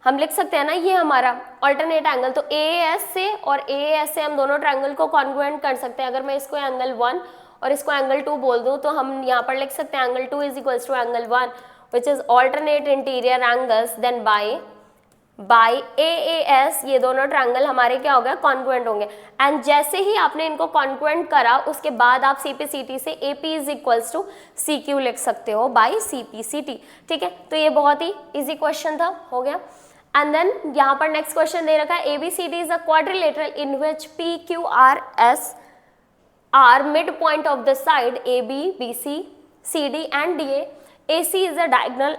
हम लिख सकते हैं ना, ये हमारा ऑल्टरनेट एंगल। तो AAS से और AAS से हम दोनों ट्रायंगल को कॉन्ग्रुएंट कर सकते हैं। अगर मैं इसको एंगल 1 और इसको एंगल 2 बोल दूं तो हम यहाँ पर लिख सकते हैं angle 2 is equals to angle 1 which is alternate interior angles, then by AAS ये दोनों ट्रायंगल हमारे क्या हो गए, कॉन्ग्रुएंट होंगे। एंड जैसे ही आपने इनको कॉन्ग्रुएंट करा उसके बाद आप CPCT से AP is equals to CQ लिख सकते हो बाय CPCT, ठीक है। तो ये बहुत ही इजी क्वेश्चन था, हो गया। एंड देन यहाँ पर नेक्स्ट क्वेश्चन दे रखा है, ABCD is a quadrilateral in which PQRS are midpoint of the side AB, BC, CD and DA. AC is a diagonal.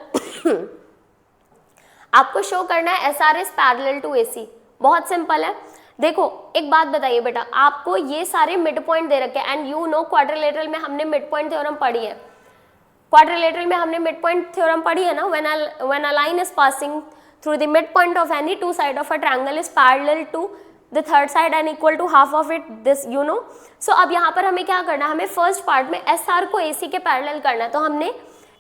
आपको शो करना है SR is parallel to AC. बहुत सिंपल है. देखो एक बात बताइए बेटा, आपको ये सारे मिड पॉइंट दे रखे हैं एंड यू नो क्वाड्रिलेटरल में हमने मिड पॉइंट थ्योरम पढ़ी है. क्वाड्रिलेटरल में हमने मिड पॉइंट थ्योरम पढ़ी है ना. when a line is passing through the midpoint of any two side of a triangle is parallel to the third side and equal to half of it, this you know. So अब यहाँ पर हमें क्या करना है, हमें फर्स्ट पार्ट में SR को AC के पैरेलल करना है. तो हमने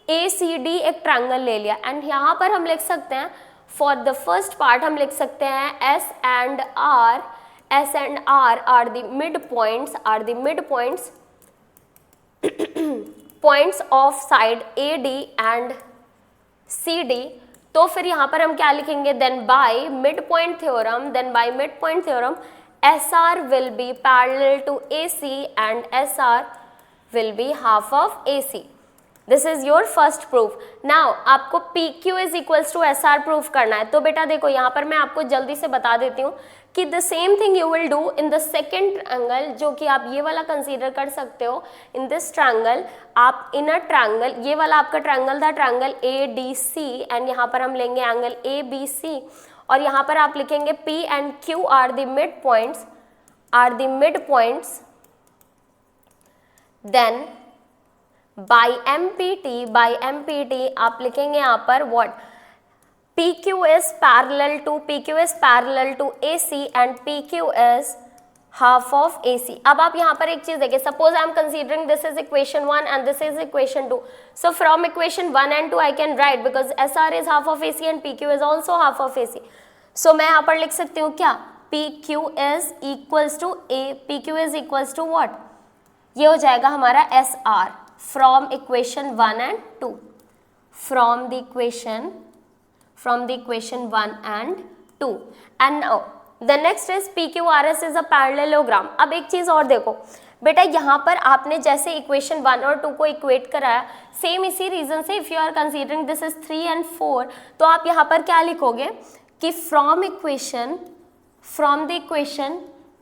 ACD एक ट्रायंगल ले लिया एंड यहाँ पर हम लिख सकते हैं फॉर द फर्स्ट पार्ट हम लिख सकते हैं S and R are the midpoints points of side AD and CD. तो फिर यहाँ पर हम क्या लिखेंगे, then by mid point theorem SR will be parallel to AC and SR will be half of AC. This is your first proof. Now आपको PQ is equals to SR proof करना है. तो बेटा देखो यहाँ पर मैं आपको जल्दी से बता देती हूँ कि the same thing you will do in the second triangle, जो कि आप ये वाला कंसीडर कर सकते हो. In this triangle आप इन अ ट्रायंगल, ये वाला आपका ट्रायंगल था ट्रायंगल ADC एंड यहाँ पर हम लेंगे एंगल ABC और यहाँ पर आप लिखेंगे P and Q are the midpoints. Then by MPT आप लिखेंगे यहाँ पर what, PQ is parallel to AC and PQ is half of AC. अब आप यहाँ पर एक चीज देखिए, suppose I am considering this is equation 1 and this is equation 2. So from equation 1 and 2 I can write because SR is half of AC and PQ is also half of AC. So मैं यहाँ पर लिख सकती हूँ क्या, PQ is equals to what, ये हो जाएगा हमारा SR from equation 1 and 2. From the equation 1 and 2. And now the next is PQRS is a parallelogram. अब एक चीज़ और देखो बेटा, यहाँ पर आपने जैसे इक्वेशन 1 और 2 को इक्वेट कराया, सेम इसी रीजन से if you are considering this is 3 and 4, तो आप यहाँ पर क्या लिखोगे कि from the equation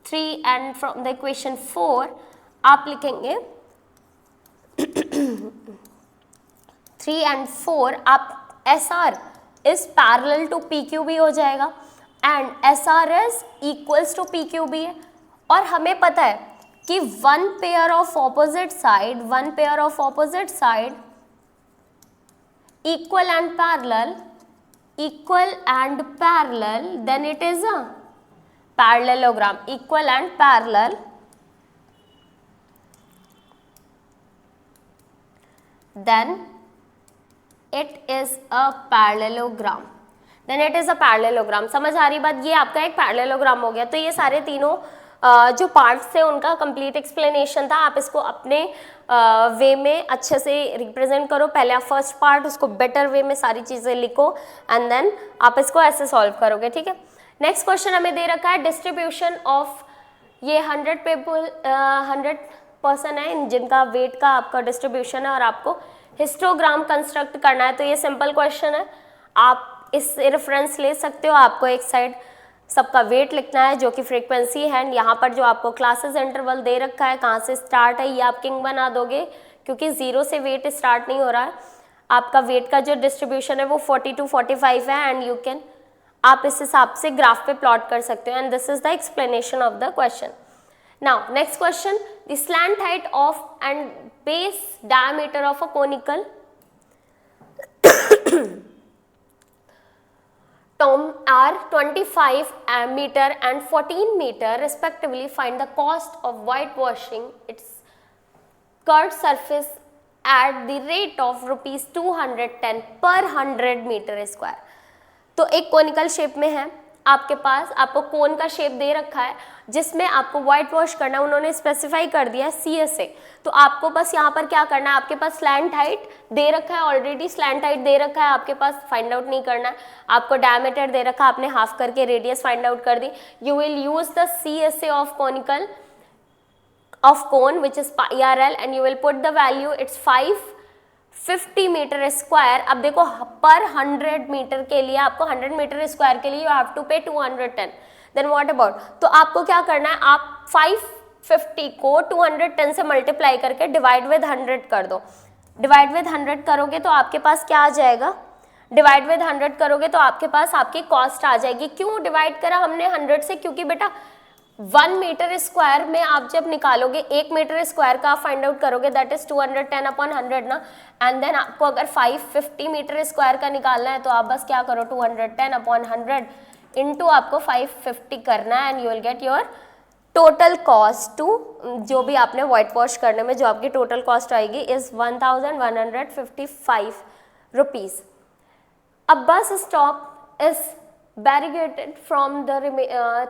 3 and from the equation 4 आप लिखेंगे 3 and 4 आप SR is parallel to PQB हो जाएगा and SR is equals to PQB है. और हमें पता है कि one pair of opposite side equal and parallel, then it is a parallelogram. Equal and parallel, then it is a parallelogram. समझ आ रही बात, ये आपका एक पैरेललोग्राम हो गया. तो ये सारे तीनों जो पार्ट्स थे उनका कंप्लीट एक्सप्लेनेशन था. आप इसको अपने वे में अच्छे से रिप्रेजेंट करो. पहले आप फर्स्ट पार्ट उसको बेटर वे में सारी चीज़ें लिखो एंड देन आप इसको ऐसे सॉल्व करोगे. ठीक है. नेक्स्ट क्वेश्चन हमें दे रखा है डिस्ट्रीब्यूशन ऑफ, ये 100 पर्सन है जिनका वेट का आपका डिस्ट्रीब्यूशन है और आपको हिस्टोग्राम कंस्ट्रक्ट करना है. तो ये सिंपल क्वेश्चन है, आप इससे रेफरेंस ले सकते हो. आपको एक साइड सबका वेट लिखना है जो कि फ्रीक्वेंसी है एंड यहाँ पर जो आपको क्लासेस इंटरवल दे रखा है कहाँ से स्टार्ट है ये आप किंग बना दोगे क्योंकि 0 से वेट स्टार्ट नहीं हो रहा है. आपका वेट का जो डिस्ट्रीब्यूशन है वो 40 to 45 है एंड यू कैन, आप इस हिसाब से ग्राफ पे प्लॉट कर सकते हो and this is the explanation of the question. Now next question, the slant height of and base diameter of a conical tomb are 25 meter and 14 meter respectively. Find the cost of whitewashing its curved surface at the rate of rupees 210 per 100 meter square. तो एक कोनिकल शेप में है आपके पास, आपको कोन का शेप दे रखा है जिसमें आपको व्हाइट वॉश करना है. उन्होंने स्पेसिफाई कर दिया है CSA. तो आपको बस यहाँ पर क्या करना है, आपके पास स्लैंट हाइट दे रखा है, ऑलरेडी स्लैंट हाइट दे रखा है आपके पास, फाइंड आउट नहीं करना है. आपको डायमीटर दे रखा है, आपने हाफ करके रेडियस फाइंड आउट कर दी. You will use the CSA of conical of cone which is PRL and you will put the value, it's 550 metre square. अब देखो पर 100 मीटर के लिए आपको 100 मीटर स्क्वायर के लिए यू हैव टू पे 210. देन व्हाट अबाउट, तो आपको क्या करना है, आप 50 को 210 से मल्टीप्लाई करके डिवाइड विद 100 कर दो। डिवाइड विद 100 करोगे तो आपके पास क्या आ जाएगा, डिवाइड विद 100 करोगे तो आपके पास आपकी कॉस्ट आ जाएगी। क्यों डिवाइड करा हमने 100 से, क्योंकि बेटा 1 मीटर स्क्वायर में आप जब निकालोगे 1 मीटर स्क्वायर का आप फाइंड आउट करोगे दैट इज 210 अपॉन 100 ना, एंड देन आपको अगर 550 मीटर स्क्वायर का निकालना है तो आप बस क्या करो 210 अपॉन 100 इंटू आपको 550 करना है, and you will get your total cost to, जो भी आपने व्हाइट वॉश करने में जो आपकी टोटल कॉस्ट आएगी इज 1155 रुपीज़। अब bus stop is barricaded from the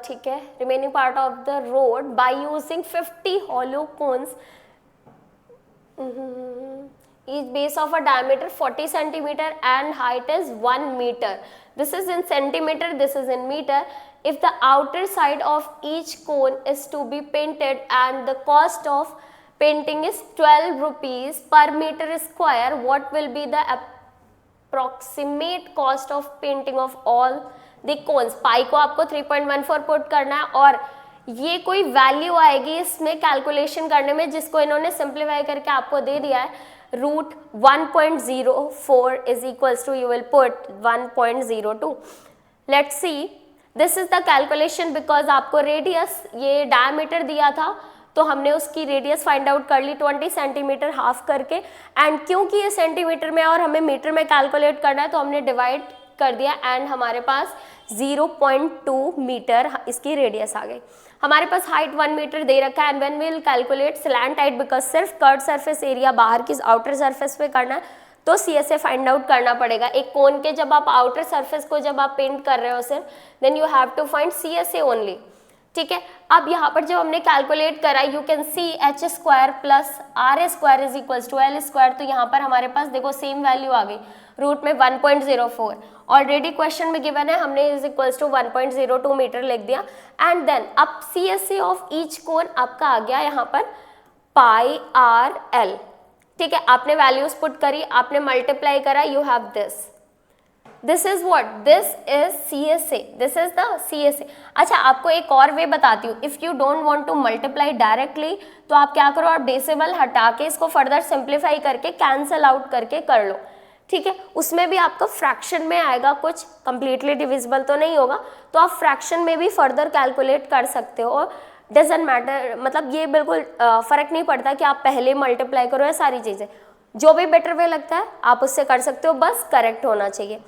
ठीक है remaining part of the road by using 50 hollow cones, each base of a diameter 40 centimeter and height is 1 meter. This is in centimeter, this is in meter. If the outer side of each cone is to be painted and the cost of painting is 12 rupees per meter square, what will be the approximate cost of painting of all the cones? पाई को आपको 3.14 पुट करना है और ये कोई वैल्यू आएगी इसमें कैलकुलेशन करने में जिसको इन्होंने सिंप्लीफाई करके आपको दे दिया है √1.04 is equals to, you will put 1.02. Let's see, this is the calculation because आपको रेडियस ये डायमीटर दिया था तो हमने उसकी रेडियस फाइंड आउट कर ली 20 सेंटीमीटर हाफ करके, एंड क्योंकि ये सेंटीमीटर में और हमें मीटर में कैलकुलेट करना है तो हमने डिवाइड कर दिया एंड हमारे पास 0.2 मीटर इसकी रेडियस आ गई। हमारे पास हाइट 1 मीटर दे रखा है and when we will calculate slant height because सिर्फ कर्व सरफेस एरिया बाहर की आउटर सरफेस पे करना है तो CSA फाइंड आउट करना पड़ेगा। एक कोन के जब आप आउटर सरफेस को जब आप पेंट कर रहे हो सिर्फ then you have to find CSA only, ठीक है। अब यहाँ पर जब हमने कैलकुलेट करा you can see h square plus r square is equals to l square, तो यहाँ पर हमारे पास देखो सेम वैल्यू आ गई रूट में 1.04, ऑलरेडी क्वेश्चन में गिवन है हमने इज इक्वल्स टू 1.02 मीटर लिख दिया, एंड देन अब CSA ऑफ ईच कोन आपका आ गया यहाँ पर पाई आर एल, ठीक है। आपने वैल्यूज पुट करी, आपने मल्टीप्लाई करा, you have this is what, this is CSA, this is the CSA। अच्छा आपको एक और वे बताती हूँ, if you don't want to multiply directly तो आप क्या करो, आप डेसिमल हटा के इसको फर्दर सिंप्लीफाई करके कैंसल आउट करके कर लो, ठीक है। उसमें भी आपका फ्रैक्शन में आएगा, कुछ कंप्लीटली डिविजिबल तो नहीं होगा, तो आप फ्रैक्शन में भी फर्दर कैलकुलेट कर सकते हो, डजेंट मैटर, मतलब ये बिल्कुल फर्क नहीं पड़ता कि आप पहले मल्टीप्लाई करो या सारी चीज़ें, जो भी बेटर वे लगता है आप उससे कर सकते हो, बस करेक्ट होना चाहिए।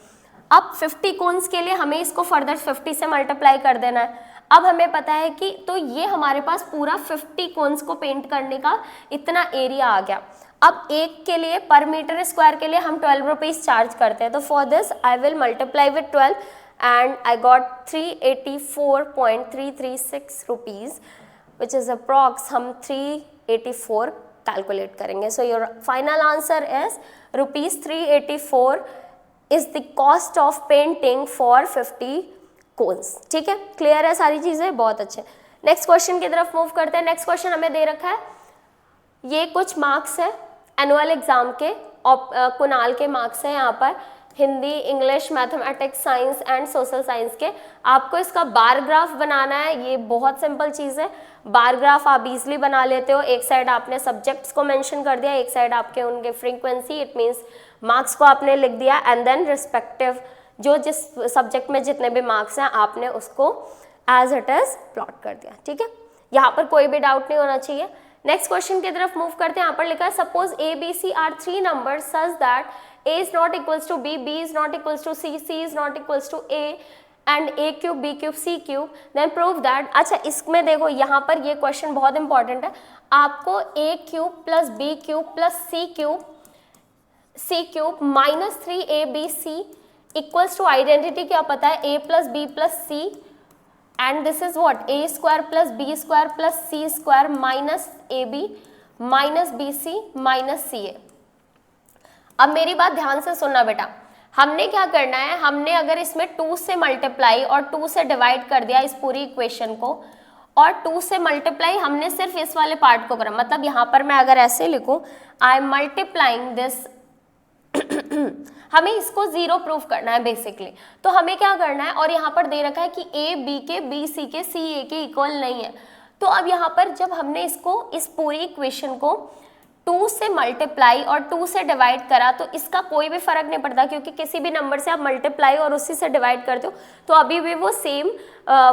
अब 50 कोन्स के लिए हमें इसको फर्दर 50 से मल्टीप्लाई कर देना है। अब हमें पता है कि तो ये हमारे पास पूरा 50 कोन्स को पेंट करने का इतना एरिया आ गया। अब एक के लिए पर मीटर स्क्वायर के लिए हम 12 रुपीज़ चार्ज करते हैं, तो for this I will multiply with 12 and I got 384.336 rupees which is approx, हम 384 कैलकुलेट करेंगे। So your final answer is ₹384 is the cost of painting for 50 cones, ठीक है। क्लियर है सारी चीज़ें, बहुत अच्छे। नेक्स्ट क्वेश्चन की तरफ मूव करते हैं। नेक्स्ट क्वेश्चन हमें दे रखा है, ये कुछ मार्क्स है एनुअल एग्जाम के, कुणाल के मार्क्स हैं यहाँ पर, Hindi, English, mathematics, science and social science के। आपको इसका बार ग्राफ बनाना है, ये बहुत सिंपल चीज़ है। बार ग्राफ आप इजीली बना लेते हो, एक साइड आपने सब्जेक्ट्स को मेंशन कर दिया, एक साइड आपके उनके फ्रीक्वेंसी, इट मीन्स मार्क्स को आपने लिख दिया, एंड देन रिस्पेक्टिव जो जिस सब्जेक्ट में जितने भी मार्क्स हैं आपने उसको एज इट इज प्लॉट कर दिया, ठीक है। यहाँ पर कोई भी डाउट नहीं होना चाहिए। नेक्स्ट क्वेश्चन की तरफ मूव करते हैं। यहाँ पर लिखा है suppose A, B, C are 3 numbers such that A is not equals to B, B is not equals to C, C is not equals to A and A cube, B cube, C cube, then prove that. अच्छा इसमें देखो यहाँ पर ये क्वेश्चन बहुत इंपॉर्टेंट है, आपको A cube plus B cube plus C cube minus 3ABC equals to identity क्या पता है, A plus B plus C and this is what, A square plus B square plus C square minus AB minus BC minus CA। अब मेरी बात ध्यान से सुनना बेटा, हमने क्या करना है, हमने अगर इसमें 2 से मल्टीप्लाई और 2 से डिवाइड कर दिया इस पूरी इक्वेशन को, और 2 से मल्टीप्लाई हमने सिर्फ इस वाले पार्ट को करा, मतलब यहाँ पर मैं अगर ऐसे लिखूँ आई एम मल्टीप्लाइंग दिस हमें इसको 0 प्रूफ करना है बेसिकली, तो हमें क्या करना है, और यहाँ पर दे रखा है कि A B के, B C के, C A के इक्वल नहीं है, तो अब यहाँ पर जब हमने इसको इस पूरी इक्वेशन को 2 से मल्टीप्लाई और 2 से डिवाइड करा तो इसका कोई भी फर्क नहीं पड़ता, क्योंकि किसी भी नंबर से आप मल्टीप्लाई और उसी से डिवाइड करते हो तो अभी भी वो सेम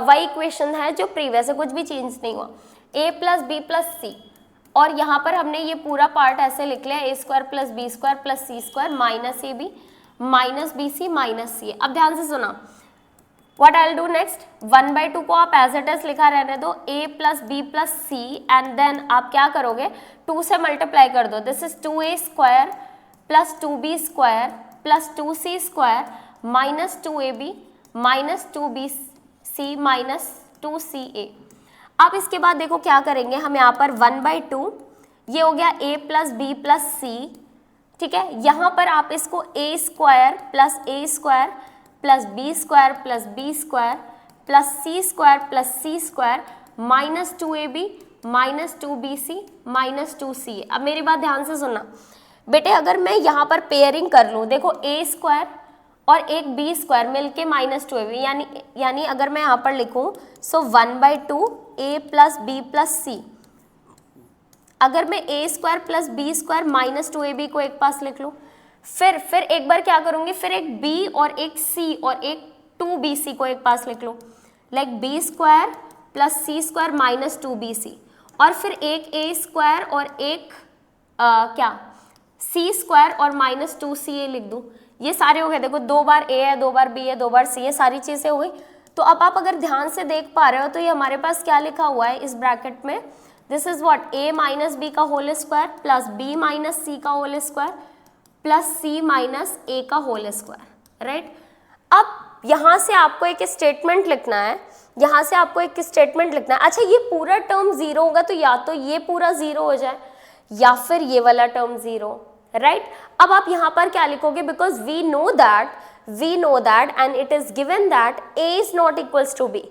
वही इक्वेशन है जो प्रीवियस है, कुछ भी चेंज नहीं हुआ। a प्लस बी प्लस सी, और यहाँ पर हमने ये पूरा पार्ट ऐसे लिख लिया a square plus B square plus C square minus A B minus B C minus C. अब ध्यान से सुना, What I'll do next, 1/2 को आप एज इट इज लिखा रहने दो, a plus B plus C, and then आप क्या करोगे 2 से मल्टीप्लाई कर दो। This is 2a square plus 2b square plus 2c square minus 2ab minus 2bc minus 2ca। अब इसके बाद देखो क्या करेंगे हम, यहाँ पर 1/2 ये हो गया a plus B plus C, ठीक है। यहाँ पर आप इसको a square plus a square plus B square plus B square plus C square plus C square minus 2ab minus 2bc minus 2ca। अब मेरी बात ध्यान से सुनना बेटे, अगर मैं यहाँ पर पेयरिंग कर लूँ, देखो a स्क्वायर और एक b स्क्वायर मिलके माइनस 2ab, यानी अगर मैं यहाँ पर लिखूँ so 1/2 a plus B plus C. अगर मैं a square plus B square minus 2ab को एक पास लिख लूँ, फिर एक बार क्या करूंगी, फिर एक b और एक c और एक 2bc को एक पास लिख लो, like b square plus C square minus 2bc, और फिर एक a स्क्वायर और एक क्या c स्क्वायर और माइनस 2ca लिख दूँ। ये सारे हो गए, देखो 2 बार a है, 2 बार b है, 2 बार c है, सारी चीज़ें हो गई। तो अब आप अगर ध्यान से देख पा रहे हो तो ये हमारे पास क्या लिखा हुआ है इस ब्रैकेट में, this is what a minus B का whole square plus b minus C का whole square plus c minus a का होल स्क्वायर, राइट। अब यहाँ से आपको एक स्टेटमेंट लिखना है, यहाँ से आपको एक स्टेटमेंट लिखना है। अच्छा, ये पूरा टर्म 0 होगा तो या तो ये पूरा 0 हो जाए या फिर ये वाला टर्म 0, राइट। अब आप यहाँ पर क्या लिखोगे, because we know that and it is given that a is not equals to b,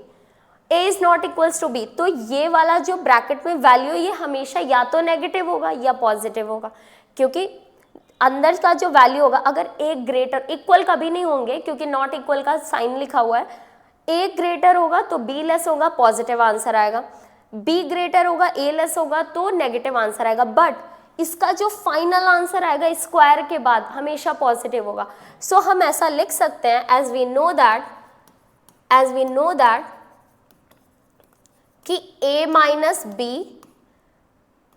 a is not equals to b, तो ये वाला जो ब्रैकेट में वैल्यू ये हमेशा या तो नेगेटिव होगा या पॉजिटिव होगा, क्योंकि अंदर का जो वैल्यू होगा, अगर a ग्रेटर, इक्वल कभी नहीं होंगे क्योंकि नॉट इक्वल का साइन लिखा हुआ है, a ग्रेटर होगा तो b लेस होगा, पॉजिटिव आंसर आएगा, b ग्रेटर होगा a लेस होगा तो नेगेटिव आंसर आएगा, बट इसका जो फाइनल आंसर आएगा स्क्वायर के बाद हमेशा पॉजिटिव होगा। सो हम ऐसा लिख सकते हैं, एज वी नो दैट कि a minus B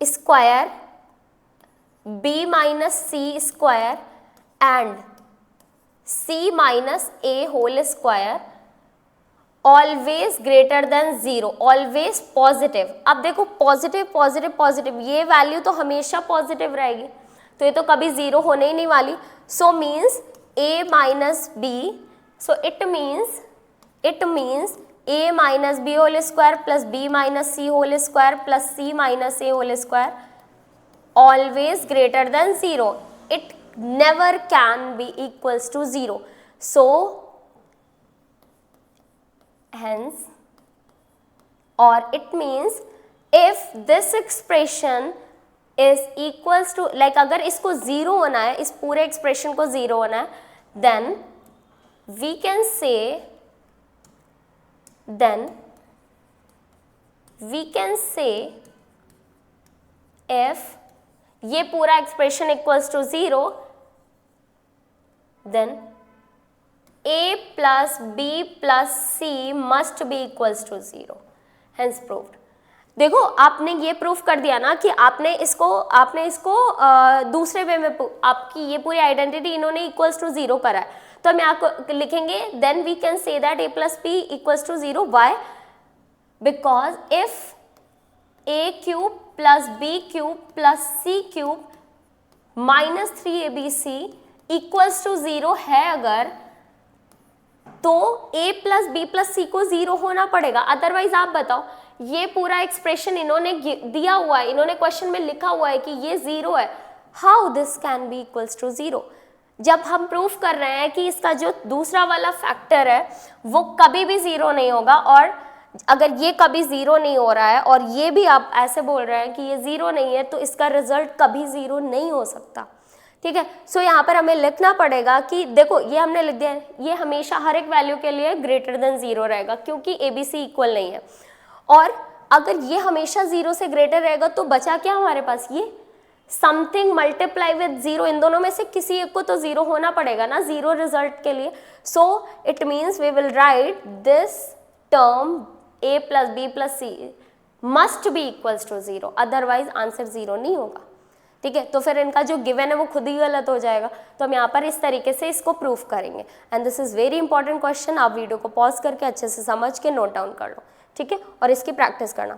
square b minus C square and c minus a whole square always greater than 0, always positive. अब देखो पॉजिटिव पॉजिटिव पॉजिटिव, ये वैल्यू तो हमेशा पॉजिटिव रहेगी, तो ये तो कभी 0 होने ही नहीं वाली। So means a minus B, so it means a minus B whole square plus b minus C whole square plus c minus a whole square always greater than 0. It never can be equals to 0. So hence, or it means if this expression is equals to, like अगर इसको 0 होना है, इस पूरे expression को 0 होना है, then we can say if ये पूरा expression equals to 0, then a plus B plus C must be equals to 0, hence proved. देखो आपने ये प्रूफ कर दिया ना कि आपने इसको दूसरे वे में, आपकी ये पूरी आइडेंटिटी इन्होंने इक्वल्स टू 0 करा है, तो हम यहाँ को लिखेंगे then we can say that a plus B equals to 0। Why? Because if a cube plus B cube plus C cube minus 3abc equals to 0 है अगर, तो a plus B plus C को 0 होना पड़ेगा। अदरवाइज आप बताओ, ये पूरा एक्सप्रेशन इन्होंने दिया हुआ है, इन्होंने क्वेश्चन में लिखा हुआ है कि ये 0 है, how this can be equals to 0? जब हम प्रूफ कर रहे हैं कि इसका जो दूसरा वाला फैक्टर है वो कभी भी 0 नहीं होगा, और अगर ये कभी 0 नहीं हो रहा है और ये भी आप ऐसे बोल रहे हैं कि ये 0 नहीं है, तो इसका रिजल्ट कभी 0 नहीं हो सकता, ठीक है। सो यहाँ पर हमें लिखना पड़ेगा कि देखो ये हमने लिख दिया है, ये हमेशा हर एक वैल्यू के लिए ग्रेटर देन 0 रहेगा क्योंकि ABC इक्वल नहीं है। और अगर ये हमेशा 0 से ग्रेटर रहेगा तो बचा क्या हमारे पास, ये समथिंग मल्टीप्लाई विद 0, इन दोनों में से किसी एक को तो 0 होना पड़ेगा ना 0 रिजल्ट के लिए. So it means we will write this term a plus B plus C must be equals to 0, otherwise answer 0 नहीं होगा. ठीक है, तो फिर इनका जो गिवन है वो खुद ही गलत हो जाएगा. तो हम यहाँ पर इस तरीके से इसको प्रूफ करेंगे. And this is very important question. आप वीडियो को पॉज करके अच्छे से समझ के नोट डाउन कर लो. ठीक है, और इसकी प्रैक्टिस करना.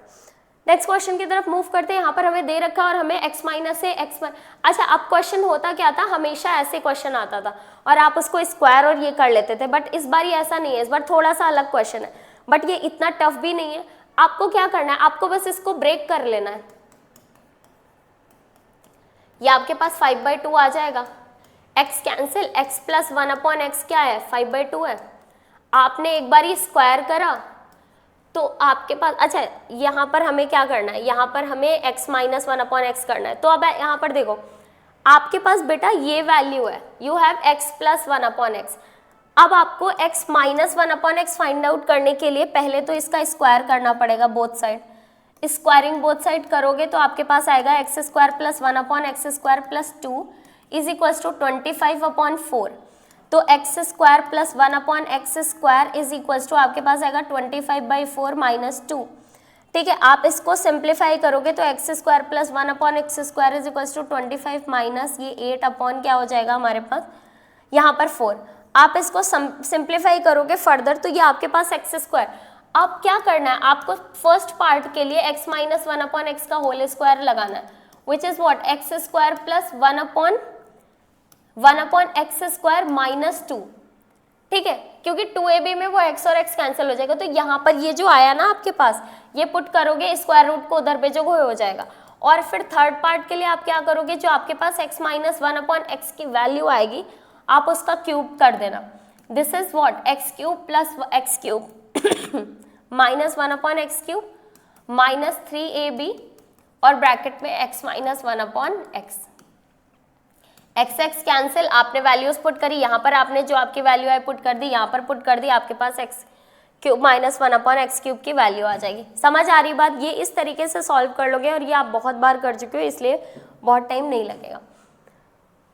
नेक्स्ट क्वेश्चन की तरफ मूव करते हैं. यहाँ पर हमें दे रखा है और हमें x माइनस से x, अच्छा अब क्वेश्चन होता क्या था, हमेशा ऐसे क्वेश्चन आता था और आप उसको स्क्वायर और ये कर लेते थे. बट इस बार ये ऐसा नहीं है, इस बार थोड़ा सा अलग क्वेश्चन है. बट ये इतना टफ भी नहीं है. आपको क्या करना है, आपको बस इसको ब्रेक कर लेना है. ये आपके पास 5/2 आ जाएगा. x cancel, x plus 1/x क्या है, 5/2 है. आपने एक बार ये स्क्वायर करा तो आपके पास, अच्छा यहाँ पर हमें क्या करना है, यहाँ पर हमें x माइनस 1/x करना है. तो अब यहाँ पर देखो आपके पास बेटा ये वैल्यू है, you have x plus 1/x. अब आपको x minus 1/x find out करने के लिए पहले तो इसका स्क्वायर करना पड़ेगा both side. Squaring both side करोगे तो आपके पास आएगा x square plus 1/x square plus 2 is equals to 25/4. तो x square plus 1/x square is equals to आपके पास आएगा 25/4 माइनस 2. ठीक है, आप इसको सिंप्लीफाई करोगे तो x square plus 1/x square is equals to 25 minus ये 8 अपॉन क्या हो जाएगा हमारे पास यहाँ पर 4. आप इसको सिंप्लीफाई करोगे फर्दर तो ये आपके पास x स्क्वायर. अब क्या करना है, आपको फर्स्ट पार्ट के लिए x माइनस 1/x का होल स्क्वायर लगाना है, which is what, x square plus 1/x square minus 2. ठीक है, क्योंकि 2ab में वो x और x कैंसिल हो जाएगा. तो यहाँ पर ये जो आया ना आपके पास, ये पुट करोगे, स्क्वायर रूट को उधर भेजोगे हो जाएगा. और फिर थर्ड पार्ट के लिए आप क्या करोगे, जो आपके पास x माइनस 1/x की वैल्यू आएगी आप उसका क्यूब कर देना. This is what, x cube plus x cube minus 1/x cube minus 3ab और ब्रैकेट में x minus 1/x. x cancel, आपने वैल्यूज पुट करी, यहाँ पर आपने जो आपकी वैल्यू है पुट कर दी, यहाँ पर पुट कर दी, आपके पास x cube minus 1/x cube की वैल्यू आ जाएगी. समझ आ रही बात, ये इस तरीके से सॉल्व कर लोगे और ये आप बहुत बार कर चुके हो इसलिए बहुत टाइम नहीं लगेगा.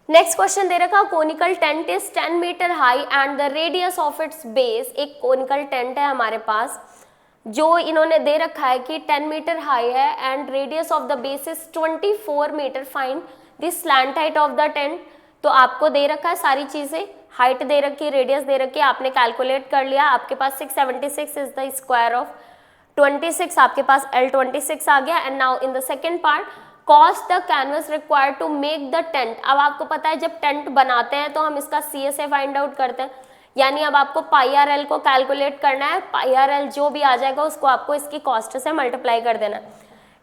नेक्स्ट क्वेश्चन दे रखा, conical tent is 10 metre high and the radius of its base. एक कोनिकल टेंट है हमारे पास जो इन्होंने दे रखा है कि 10 मीटर हाई है and radius of the base is 24 metre. Find the slant height of the tent. तो आपको दे रखा है सारी चीजें, हाइट दे रखी है, रेडियस दे रखी है, आपने कैलकुलेट कर लिया. आपके पास 676 इज द स्क्वायर ऑफ 26, आपके पास L26 आ गया. And now in the second part, cost the canvas required to make the tent. अब आपको पता है जब टेंट बनाते हैं तो हम इसका CSA फाइंड आउट करते हैं, यानी अब आपको πRL को कैलकुलेट करना है. πRL जो भी आ जाएगा उसको आपको इसकी कॉस्ट से मल्टीप्लाई कर देना.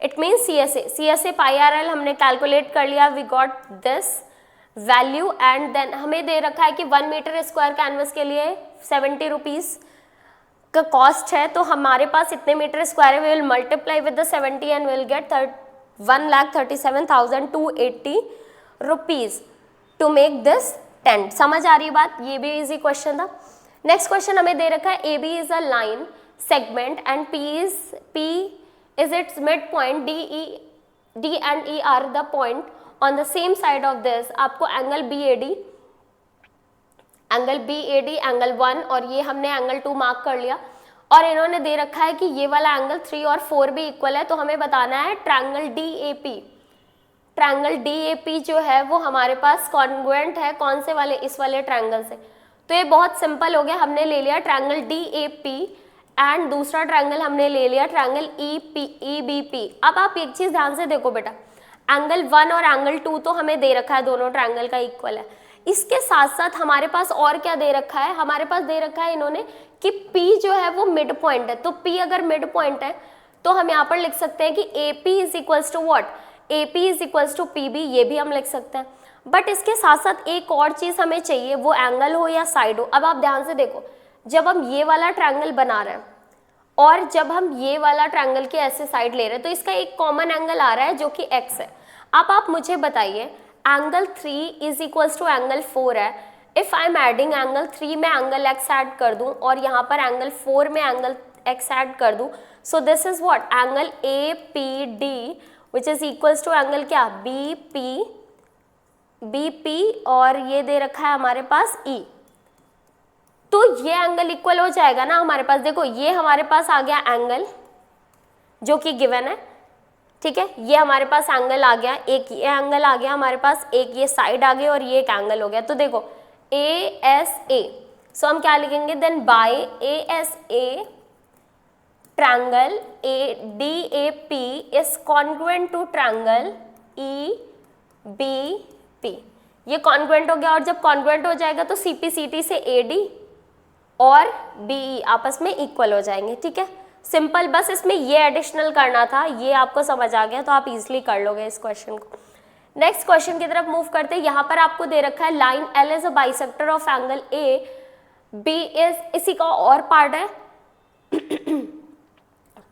इट मीन्स CSA πRL हमने कैलकुलेट कर लिया, we got this value. And then हमें दे रखा है कि 1 मीटर स्क्वायर कैनवस के लिए 70 रुपीज़ का कॉस्ट है. तो हमारे पास इतने मीटर स्क्वायर है, we will multiply with the 70 and will get 1,37,280 rupees to make this tent. समझ आ रही बात, ये भी इजी क्वेश्चन था. नेक्स्ट क्वेश्चन हमें दे रखा है, AB is a line segment and P is its mid point, D and E are the point on the same side of this. आपको एंगल BAD, एंगल 1 और ये हमने एंगल 2 मार्क कर लिया. और इन्होंने दे रखा है कि ये वाला एंगल 3 और 4 भी इक्वल है. तो हमें बताना है ट्रायंगल DAP जो है वो हमारे पास कॉन्ग्रुएंट है कौन से वाले, इस वाले ट्रायंगल से. तो ये बहुत सिंपल हो गया, हमने ले लिया ट्रायंगल DAP एंड दूसरा ट्रायंगल हमने ले लिया ट्रायंगल EBP. अब आप एक चीज ध्यान से देखो बेटा, एंगल 1 और एंगल 2 तो हमें दे रखा है, दोनों ट्रायंगल का इक्वल है. इसके साथ साथ हमारे पास और क्या दे रखा है, हमारे पास दे रखा है इन्होंने कि P जो है वो मिड पॉइंट है. तो P अगर मिड पॉइंट है तो हम यहाँ पर लिख सकते हैं कि AP is equals to what, AP is equals to PB, ये भी हम लिख सकते हैं. बट इसके साथ साथ एक और चीज हमें चाहिए, वो एंगल हो या साइड हो. अब आप ध्यान से देखो, जब हम ये वाला ट्रायंगल बना रहे हैं और जब हम ये वाला ट्रायंगल के ऐसे साइड ले रहे हैं तो इसका एक कॉमन एंगल आ रहा है जो कि x है. अब आप मुझे बताइए, angle 3 is equals to angle 4 है. If I am adding angle 3 में एंगल x ऐड कर दूं और यहाँ पर एंगल 4 में एंगल x ऐड कर दूं, so this is what angle A P D which is equals to angle क्या बी पी और ये दे रखा है हमारे पास ई। तो ये एंगल इक्वल हो जाएगा ना हमारे पास, देखो ये हमारे पास आ गया एंगल जो कि गिवन है, ठीक है, ये हमारे पास एंगल आ गया, एक ये एंगल आ गया हमारे पास, एक ये साइड आ गई और ये एक एंगल हो गया। तो देखो ए एस ए, सो हम क्या लिखेंगे then by A S A triangle A D A P is congruent to triangle E B P. ये कॉन्ग्रुएंट हो गया और जब कॉन्ग्रुएंट हो जाएगा तो सी पी सी टी से ए डी और बी आपस में इक्वल हो जाएंगे, ठीक है, सिंपल। बस इसमें ये एडिशनल करना था, ये आपको समझ आ गया तो आप इजीली कर लोगे इस क्वेश्चन को। नेक्स्ट क्वेश्चन की तरफ मूव करते हैं। यहाँ पर आपको दे रखा है line L is a bisector of angle A B is, इसी का और पार्ट है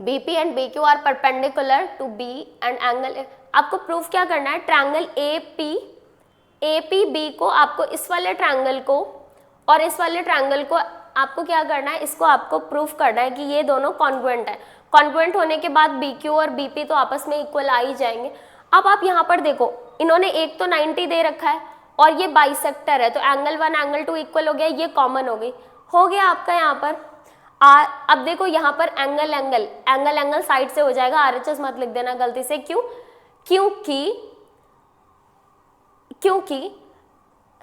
B P and B Q are perpendicular to B and angle. आपको प्रूफ क्या करना है, ट्रायंगल ए पी बी को आपको इस वाले ट्रायंगल को और इस वाले ट्रायंगल को आपको क्या करना है, इसको आपको प्रूफ करना है कि ये दोनों कॉन्ग्रुएंट है। कॉन्ग्रुएंट होने के बाद बी क्यू और बी पी तो आपस में इक्वल आ ही जाएंगे। अब आप यहाँ पर देखो, इन्होंने एक तो 90 दे रखा है और ये बाइसेक्टर है, तो एंगल 1 एंगल 2 इक्वल हो गया, ये कॉमन हो गया आपका यहाँ पर। अब देखो यहाँ पर एंगल साइड से हो जाएगा, आरएचएस मत लिख देना गलती से, क्योंकि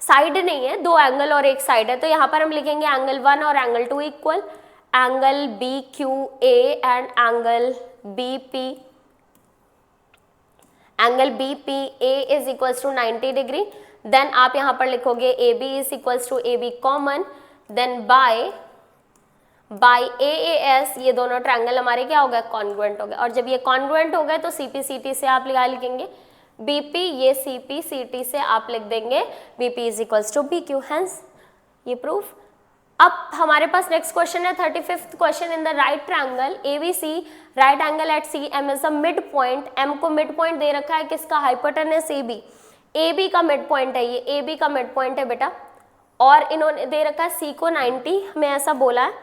साइड नहीं है, दो एंगल और एक साइड है, तो यहाँ पर हम लिखेंगे एंगल 1 और angle 2 equal, angle B Q A and angle B P, angle B P A is equals to 90 degree. Then आप यहाँ पर लिखोगे A B is equals to A B common, then by A S, ये दोनों ट्रायंगल हमारे क्या हो गए, कॉन्ग्रुएंट हो गए। और जब ये कॉन्ग्रुएंट हो गए तो सी पी सी टी से आप लिखेंगे BP, ये CP CT से आप लिख देंगे BP is equals to BQ, hence ये प्रूफ। अब हमारे पास नेक्स्ट क्वेश्चन है 35th question. In the right triangle ABC, right angle at C, M is a mid point. M को मिड पॉइंट दे रखा है किसका, हाइपोटेनस AB का मिड पॉइंट है, ये AB का मिड पॉइंट है बेटा, और इन्होंने दे रखा है C को 90, हमें ऐसा बोला है,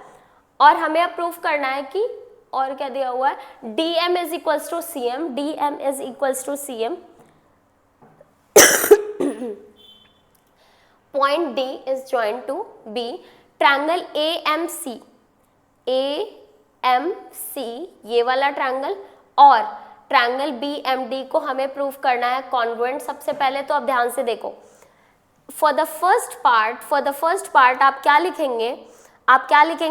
और हमें अब प्रूफ करना है कि और क्या दिया हुआ है, DM is equals to CM, DM is equals to CM, point D is joined to B, triangle AMC ये वाला ट्रायंगल और ट्रायंगल BMD को हमें प्रूफ करना है कॉन्ग्रुएंट। सबसे पहले तो आप ध्यान से देखो, फॉर द फर्स्ट पार्ट आप क्या लिखेंगे,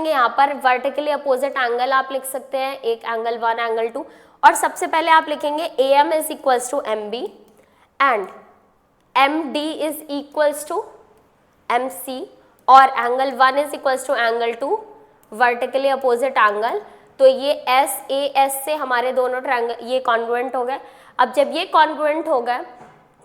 यहाँ पर वर्टिकली अपोजिट एंगल आप लिख सकते हैं, एक एंगल 1 एंगल 2, और सबसे पहले आप लिखेंगे AM is equals to MB and MD is equals to MC, और angle 1 is equals to angle 2, vertically opposite angle. तो ये SAS से हमारे दोनों ट्रायंगल ये कॉन्ग्रुएंट हो गए। अब जब ये कॉन्ग्रुएंट हो गए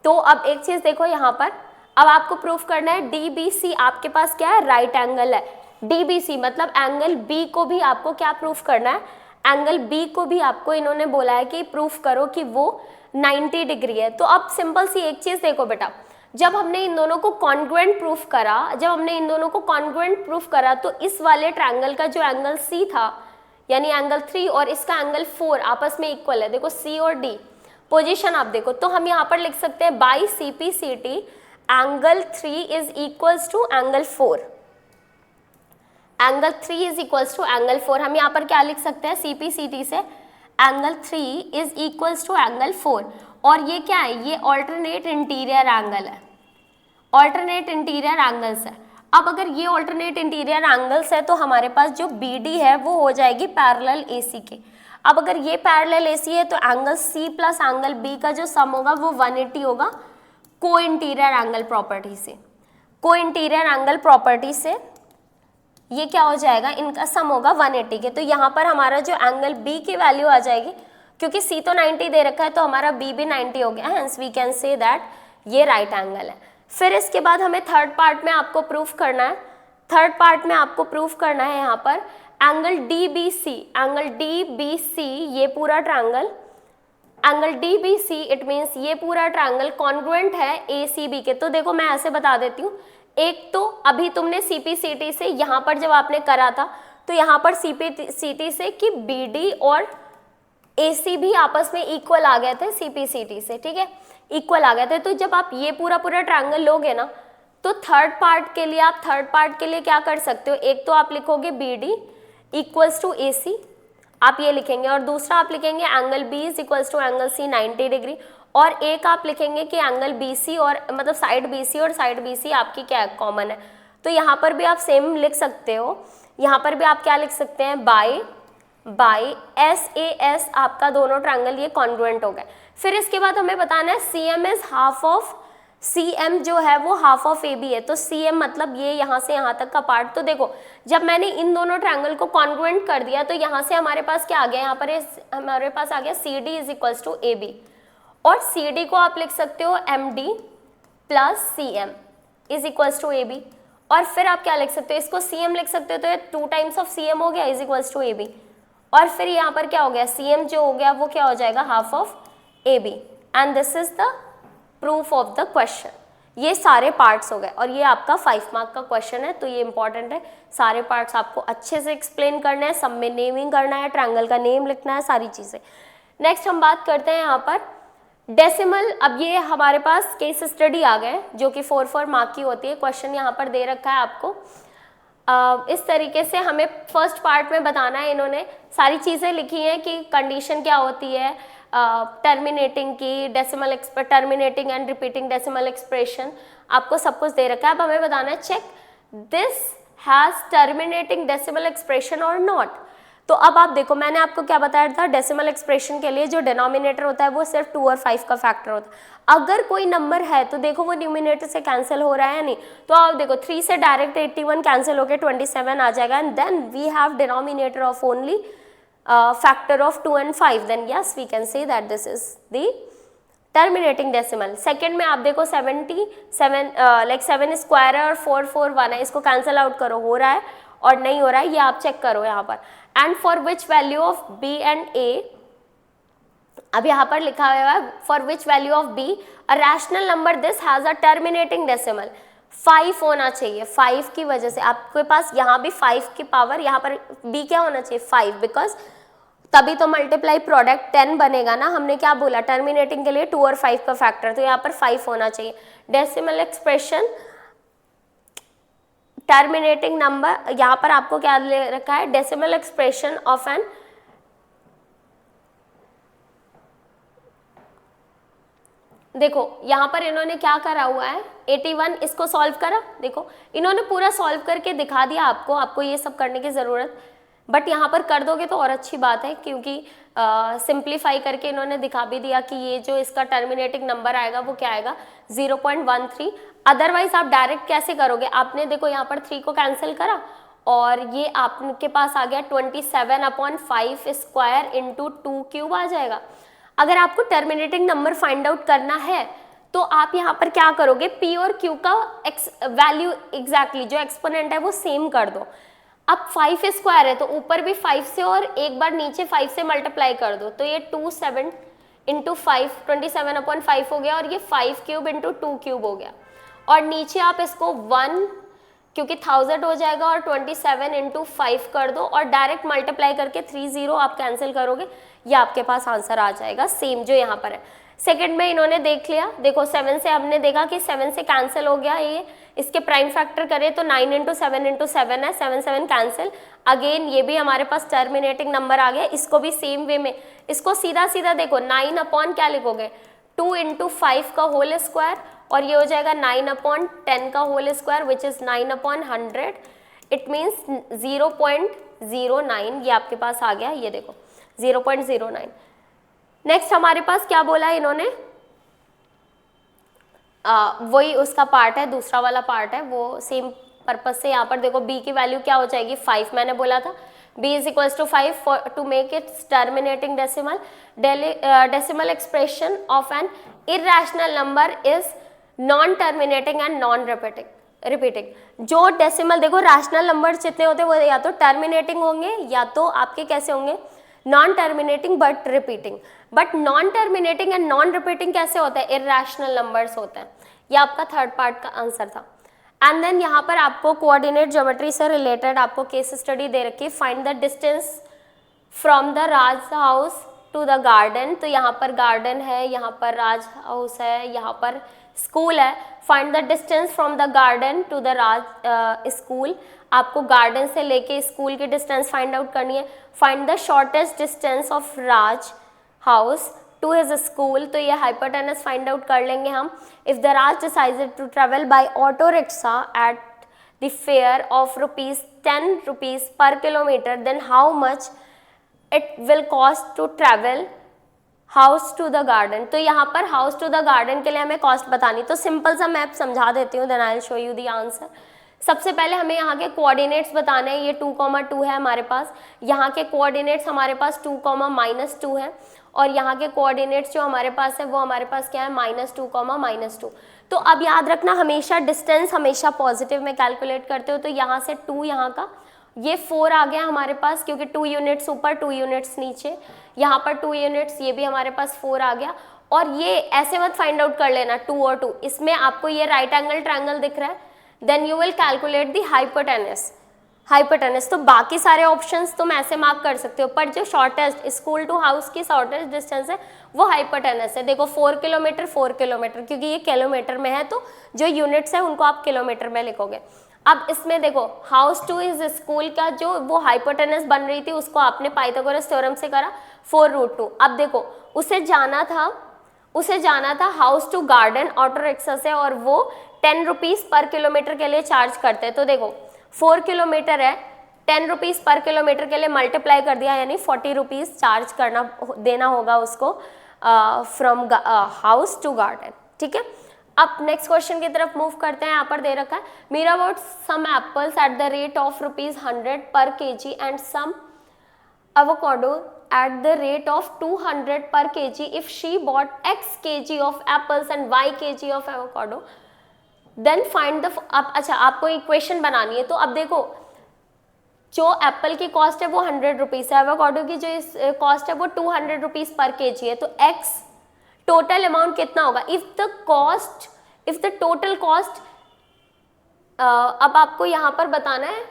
तो अब एक चीज देखो यहाँ पर, अब आपको प्रूफ करना है DBC, आपके पास क्या है, राइट एंगल है। DBC मतलब एंगल B को भी आपको क्या प्रूफ करना है, एंगल B को भी आपको इन्होंने बोला है कि प्रूफ करो कि वो 90 डिग्री है। तो अब सिंपल सी एक चीज देखो बेटा, जब हमने इन दोनों को कॉन्ग्रुएंट प्रूफ करा, तो इस वाले ट्रायंगल का जो एंगल C था यानी एंगल 3 और इसका एंगल 4 आपस में इक्वल है। देखो C और D पोजीशन आप देखो, तो हम यहाँ पर लिख सकते हैं by CPCT angle 3 is equals to angle 4, angle 3 is equals to angle 4। हम यहाँ पर क्या लिख सकते हैं, CPCT से angle 3 is equals to angle 4, और ये क्या है, ये ऑल्टरनेट इंटीरियर एंगल है, ऑल्टरनेट इंटीरियर एंगल्स है। अब अगर ये ऑल्टरनेट इंटीरियर एंगल्स है तो हमारे पास जो BD है वो हो जाएगी पैरेलल AC के। अब अगर ये पैरेलल AC है तो angle C plus angle B का जो सम होगा वो 180 होगा को इंटीरियर एंगल प्रॉपर्टी से ये क्या हो जाएगा, इनका सम होगा 180 के। तो यहाँ पर हमारा जो एंगल B की वैल्यू आ जाएगी, क्योंकि C तो 90 दे रखा है तो हमारा B भी 90 हो गया, hence we can say that ये राइट एंगल है। फिर इसके बाद हमें थर्ड पार्ट में आपको प्रूफ करना है, यहाँ पर एंगल DBC, ये पूरा triangle, angle DBC it means ये पूरा ट्रायंगल कॉन्ग्रुएंट है ACB के। तो देखो मैं ऐसे बता देती हूँ, एक तो अभी तुमने CPCT से यहाँ पर जब आपने करा था तो यहाँ पर CPCT से कि BD और AC भी आपस में इक्वल आ गए थे CPCT से, ठीक है, इक्वल आ गए थे। तो जब आप ये पूरा ट्रायंगल लोगे ना, तो थर्ड पार्ट के लिए क्या कर सकते हो, एक तो आप लिखोगे BD इक्वल्स टू AC, आप ये लिखेंगे, और दूसरा आप लिखेंगे angle B is equals to angle C 90 degree, और एक आप लिखेंगे कि एंगल BC और मतलब साइड BC और साइड BC आपकी क्या है, कॉमन है। तो यहाँ पर भी आप सेम लिख सकते हो, यहाँ पर भी आप क्या लिख सकते हैं, बाई SAS आपका दोनों ट्रायंगल ये कॉन्ग्रुएंट हो गए। फिर इसके बाद हमें बताना है CM is half of, CM जो है वो हाफ ऑफ AB है, तो CM मतलब ये यहाँ से यहाँ तक का पार्ट। तो देखो जब मैंने इन दोनों ट्रायंगल को कॉन्ग्रुएंट कर दिया तो यहाँ से हमारे पास क्या आ गया, यहाँ पर हमारे पास आ गया CD is equals to AB, और CD को आप लिख सकते हो MD plus CM is equals to AB, और फिर आप क्या लिख सकते हो, इसको CM लिख सकते हो, तो ये 2 टाइम्स ऑफ CM हो गया इज इक्वल्स टू AB, और फिर यहाँ पर क्या हो गया, CM जो हो गया वो क्या हो जाएगा, half of AB, and this is the proof of the question. ये सारे पार्ट्स हो गए, और ये आपका 5 मार्क का क्वेश्चन है, तो ये इंपॉर्टेंट है, सारे पार्ट्स आपको अच्छे से एक्सप्लेन करना है, सब में नेमिंग करना है, ट्रायंगल का नेम लिखना है, सारी चीज़ें। नेक्स्ट हम बात करते हैं यहाँ पर डेसिमल। अब ये हमारे पास केस स्टडी आ गए जो कि 4 मार्क की होती है। क्वेश्चन यहाँ पर दे रखा है आपको, इस तरीके से हमें फर्स्ट पार्ट में बताना है, इन्होंने सारी चीज़ें लिखी हैं कि कंडीशन क्या होती है टर्मिनेटिंग की, decimal terminating and repeating decimal expression, आपको सब कुछ दे रखा है। अब हमें बताना है check this has terminating decimal expression और नॉट। तो अब आप देखो, मैंने आपको क्या बताया था, डेसिमल एक्सप्रेशन के लिए जो डिनोमिनेटर होता है वो सिर्फ 2 और 5 का फैक्टर होता है। अगर कोई नंबर है तो देखो वो न्यूमिनेटर से कैंसिल हो रहा है या नहीं, तो आप देखो 3 से डायरेक्ट 81 कैंसिल होकर 27 आ जाएगा, and then we have denominator of only factor of 2 and 5, then yes we can say that this is the terminating decimal। Second में आप देखो 77 लाइक 7 स्क्वायर है और 4 4 1 है, इसको कैंसिल आउट करो, हो रहा है और नहीं हो रहा है, ये आप चेक करो यहाँ पर। And for which value of B and A, अब यहाँ पर लिखा हुआ है for which value of B a rational number this has a terminating decimal 5 होना चाहिए। 5 की वजह से आपके पास यहाँ भी 5 की पावर, यहाँ पर B क्या होना चाहिए 5, बिकॉज तभी तो मल्टीप्लाई प्रोडक्ट 10 बनेगा ना। हमने क्या बोला, टर्मिनेटिंग के लिए 2 और 5 का फैक्टर, तो यहाँ पर 5 होना चाहिए। डेसिमल एक्सप्रेशन टर्मिनेटिंग नंबर, यहाँ पर आपको क्या ले रखा है, डेसिमल एक्सप्रेशन ऑफ एन, देखो यहाँ पर इन्होंने क्या करा हुआ है 81, इसको सॉल्व करा, देखो इन्होंने पूरा सॉल्व करके दिखा दिया आपको ये सब करने की ज़रूरत, बट यहाँ पर कर दोगे तो और अच्छी बात है, क्योंकि सिंप्लीफाई करके इन्होंने दिखा भी दिया कि ये जो इसका टर्मिनेटिंग नंबर आएगा वो क्या आएगा 0.13। अदरवाइज आप डायरेक्ट कैसे करोगे, आपने देखो यहाँ पर 3 को कैंसिल करा और ये आपके पास आ गया 27/5 स्क्वायर इंटू 2 क्यूब आ जाएगा। अगर आपको टर्मिनेटिंग नंबर फाइंड आउट करना है तो आप यहाँ पर क्या करोगे, P और Q का वैल्यू एग्जैक्टली जो एक्सपोनेंट है वो सेम कर दो। अब 5 स्क्वायर है तो ऊपर भी 5 से और एक बार नीचे 5 से मल्टीप्लाई कर दो, तो ये 27 इंटू 5 27/5 हो गया, और ये 5 क्यूब इंटू 2 क्यूब हो गया, और नीचे आप इसको 1 क्योंकि 1000 हो जाएगा और 27 इंटू 5 कर दो, और डायरेक्ट मल्टीप्लाई करके 30 आप कैंसिल करोगे, ये आपके पास आंसर आ जाएगा सेम जो यहाँ पर है। सेकंड में इन्होंने देख लिया, देखो 7 से हमने देखा कि 7 से कैंसिल हो गया, ये इसके प्राइम फैक्टर करें तो 9 इंटू 7 इंटू 7 है, 7 7 कैंसिल, अगेन ये भी हमारे पास टर्मिनेटिंग नंबर आ गया। इसको भी सेम वे में, इसको सीधा सीधा देखो 9 अपॉन क्या लिखोगे 2 इंटू 5 का होल स्क्वायर, और ये हो जाएगा 9/10 का whole square which is 9/100, it means 0.09, ये आपके पास आ गया, ये देखो 0.09। नेक्स्ट हमारे पास क्या बोला है इन्होंने, वही उसका पार्ट है, दूसरा वाला पार्ट है, वो सेम पर्पज से यहाँ पर देखो b की वैल्यू क्या हो जाएगी 5, मैंने बोला था b is equals to 5 to make it terminating decimal. Decimal expression of an irrational number is non terminating and non repeating. जो डेसिमल देखो रैशनल नंबर जितने होते हैं वो या तो टर्मिनेटिंग होंगे या तो आपके कैसे होंगे non terminating but repeating. But non terminating and non repeating कैसे होता है, इरेशनल नंबर्स होते हैं। ये आपका थर्ड पार्ट का आंसर था। एंड देन यहाँ पर आपको कोऑर्डिनेट ज्योमेट्री से रिलेटेड आपको केस स्टडी दे रखी है, find the distance from the Raj house to the garden. तो यहाँ पर गार्डन है, यहाँ पर राज हाउस है, यहाँ पर स्कूल है। Find the distance from the garden to the Raj school, आपको गार्डन से लेके स्कूल की डिस्टेंस फाइंड आउट करनी है। Find the shortest distance of Raj house to his school, तो ये हाइपोटेनस फाइंड आउट कर लेंगे हम। If the Raj decided to travel by auto rickshaw at the fare of ₹10 per kilometre, then how much it will cost to travel house to the garden. तो यहाँ पर हाउस टू द गार्डन के लिए हमें कॉस्ट बतानी, तो सिंपल सा मैप समझा देती हूँ, then I will show you the answer. सबसे पहले हमें यहाँ के कोऑर्डिनेट्स बताने हैं। ये 2,2 है हमारे पास, यहाँ के कोऑर्डिनेट्स हमारे पास 2,-2 है, और यहाँ के कोऑर्डिनेट्स जो हमारे पास है वो हमारे पास क्या है, -2, -2। तो अब याद रखना हमेशा डिस्टेंस हमेशा पॉजिटिव में कैलकुलेट करते हो, तो यहाँ से 2 यहाँ का, ये 4 आ गया हमारे पास, क्योंकि 2 यूनिट्स ऊपर 2 यूनिट्स नीचे, यहाँ पर 2 यूनिट्स, ये भी हमारे पास 4 आ गया। और ये ऐसे मत फाइंड आउट कर लेना 2 और 2, इसमें आपको ये राइट एंगल ट्रायंगल दिख रहा है, then you will calculate the hypotenuse. तो बाकी सारे ऑप्शंस तुम ऐसे मार्क कर सकते हो, पर जो शॉर्टेस्ट स्कूल टू हाउस की शॉर्टेस्ट डिस्टेंस है वो हाइपोटेनस है। देखो 4 किलोमीटर, क्योंकि ये किलोमीटर में है तो जो यूनिट्स है उनको आप किलोमीटर में लिखोगे। अब इसमें देखो हाउस टू इज स्कूल का जो वो हाइपोटेनस बन रही थी उसको आपने पाइथागोरस थ्योरम से करा 4√2। अब देखो उसे जाना था house to garden auto rickshaw से, और वो ₹10 पर किलोमीटर के लिए चार्ज करते हैं। तो देखो 4 किलोमीटर है, ₹10 पर किलोमीटर के लिए मल्टीप्लाई कर दिया, यानी ₹40 चार्ज देना होगा उसको फ्रॉम हाउस टू गार्डन। ठीक है, अब नेक्स्ट क्वेश्चन की तरफ मूव करते हैं। यहाँ पर दे रखा है Meera about some apples at the rate of ₹100 per kg and some avocado at the rate of 200 per kg if she bought x kg of apples and y kg of avocado, then find the अच्छा आपको इक्वेशन बनानी है। तो अब देखो जो एप्पल की कॉस्ट है वो ₹100 है, एवोकाडो की जो कॉस्ट है वो ₹200 पर kg है, तो x टोटल अमाउंट कितना होगा। इफ द टोटल कॉस्ट अब आपको यहाँ पर बताना है,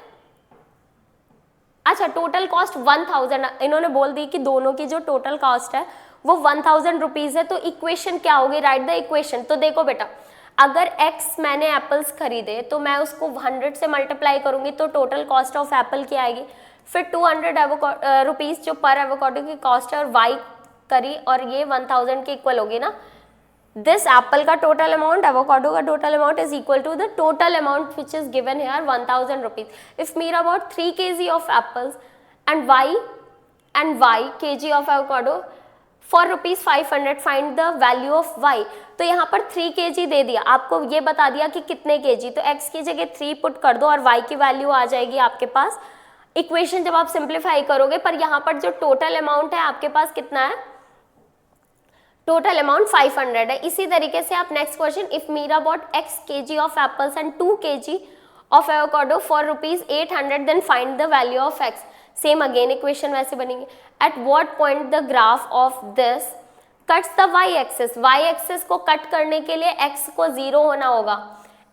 अच्छा टोटल कॉस्ट 1000, इन्होंने बोल दी कि दोनों की जो टोटल कॉस्ट है वो 1000 रुपीज है, तो इक्वेशन क्या होगी, राइट द इक्वेशन। तो देखो बेटा अगर x मैंने एप्पल्स खरीदे तो मैं उसको 100 से मल्टीप्लाई करूंगी तो टोटल कॉस्ट ऑफ एप्पल की आएगी, फिर 200 रुपीज जो पर एवोकाडो की कॉस्ट है और y करी और ये 1000 के इक्वल होगी ना। दिस एप्पल का टोटल अमाउंट, एवोकाडो का total amount is equal to the total amount which is given here 1000 rupees. If Meera about 3 kg of apples and y kg of avocado for ₹500, find the value of y। तो यहाँ पर 3 kg दे दिया, आपको ये बता दिया कि कितने kg, तो x की जगह 3 पुट कर दो और y की वैल्यू आ जाएगी आपके पास। इक्वेशन जब आप सिंप्लीफाई करोगे, पर यहाँ पर जो टोटल अमाउंट है आपके पास कितना है, टोटल अमाउंट 500 है। इसी तरीके से आप next question, if Meera bought x kg of apples and 2 kg of avocado for ₹800, then find the value of x। Same again equation वैसे बनेंगे। At what point the graph of this cuts the y axis, y axis को कट करने के लिए x को 0 होना होगा,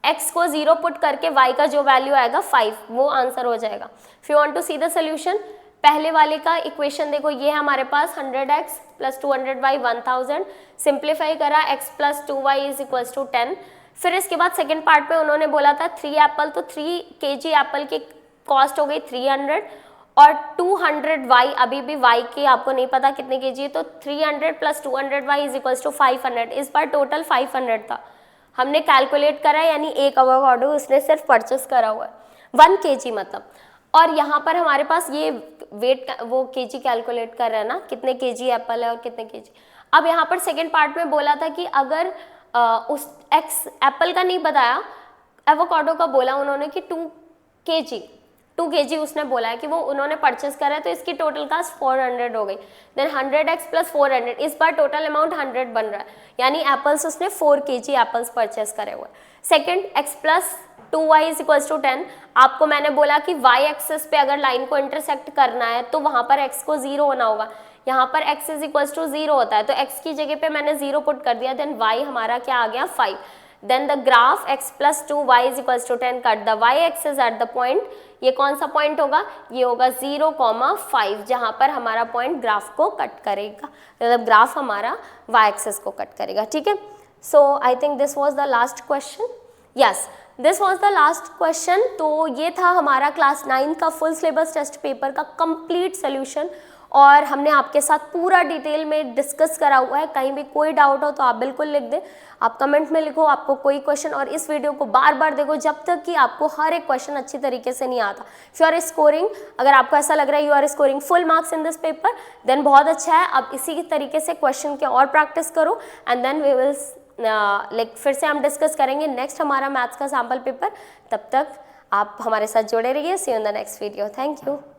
x को 0 पुट करके y का जो वैल्यू आएगा 5 वो आंसर हो जाएगा। If you want to see the solution, पहले वाले का इक्वेशन देखो, ये है हमारे पास 100x + 200y 1000, सिंप्लीफाई करा x + 2y = 10। फिर इसके बाद सेकंड पार्ट में उन्होंने बोला था 3 एप्पल, तो 3 kg एप्पल की कॉस्ट हो गई 300 और 200y, अभी भी y की आपको नहीं पता कितने kg है, तो 300 + 200y = 500। इस बार टोटल 500 था, हमने कैलकुलेट करा, यानी एक एवोकाडो उसने सिर्फ परचेस करा हुआ है 1 kg मतलब। और यहाँ पर हमारे पास ये वेट वो केजी कैलकुलेट कर रहा है ना, कितने केजी एप्पल है और कितने केजी। अब यहाँ पर सेकंड पार्ट में बोला था कि अगर उस एक्स एप्पल का नहीं बताया, एवोकाडो का बोला उन्होंने कि 2 kg उसने बोला है कि वो उन्होंने परचेस करा है, तो इसकी टोटल कास्ट 400 हो गई। देन 100x + 400, इस बार टोटल अमाउंट 100 बन रहा है, यानी एप्पल्स उसने 4 kg एप्पल्स परचेस करे हुए। सेकेंड x + 2y = 10, आपको मैंने बोला कि y एक्सिस पे अगर लाइन को इंटरसेक्ट करना है तो वहाँ पर x को 0 होना होगा, यहाँ पर x = 0 होता है, तो x की जगह पे मैंने 0 पुट कर दिया, देन y हमारा क्या आ गया 5। Then the graph x plus 2y is equals to 10 cut the y axis at the point, ये कौन सा पॉइंट होगा, ये होगा 0,5 जहाँ पर हमारा पॉइंट ग्राफ को कट करेगा, मतलब ग्राफ हमारा y एक्सिस को कट करेगा, ठीक है। So I think this was the last question, yes this was the last question. तो ये था हमारा क्लास 9 का फुल सिलेबस टेस्ट पेपर का कंप्लीट सोल्यूशन, और हमने आपके साथ पूरा डिटेल में डिस्कस करा हुआ है। कहीं भी कोई डाउट हो तो आप बिल्कुल लिख दें, आप कमेंट में लिखो आपको कोई क्वेश्चन, और इस वीडियो को बार बार देखो जब तक कि आपको हर एक क्वेश्चन अच्छी तरीके से नहीं आता। इफ यू आर स्कोरिंग, अगर आपको ऐसा लग रहा है you are scoring full marks in this paper, then बहुत अच्छा है। अब इसी तरीके से क्वेश्चन के और प्रैक्टिस करो, and then we will like फिर से हम डिस्कस करेंगे नेक्स्ट हमारा मैथ्स का सैम्पल पेपर। तब तक आप हमारे साथ जुड़े रहिए। See you in the next video. Thank you.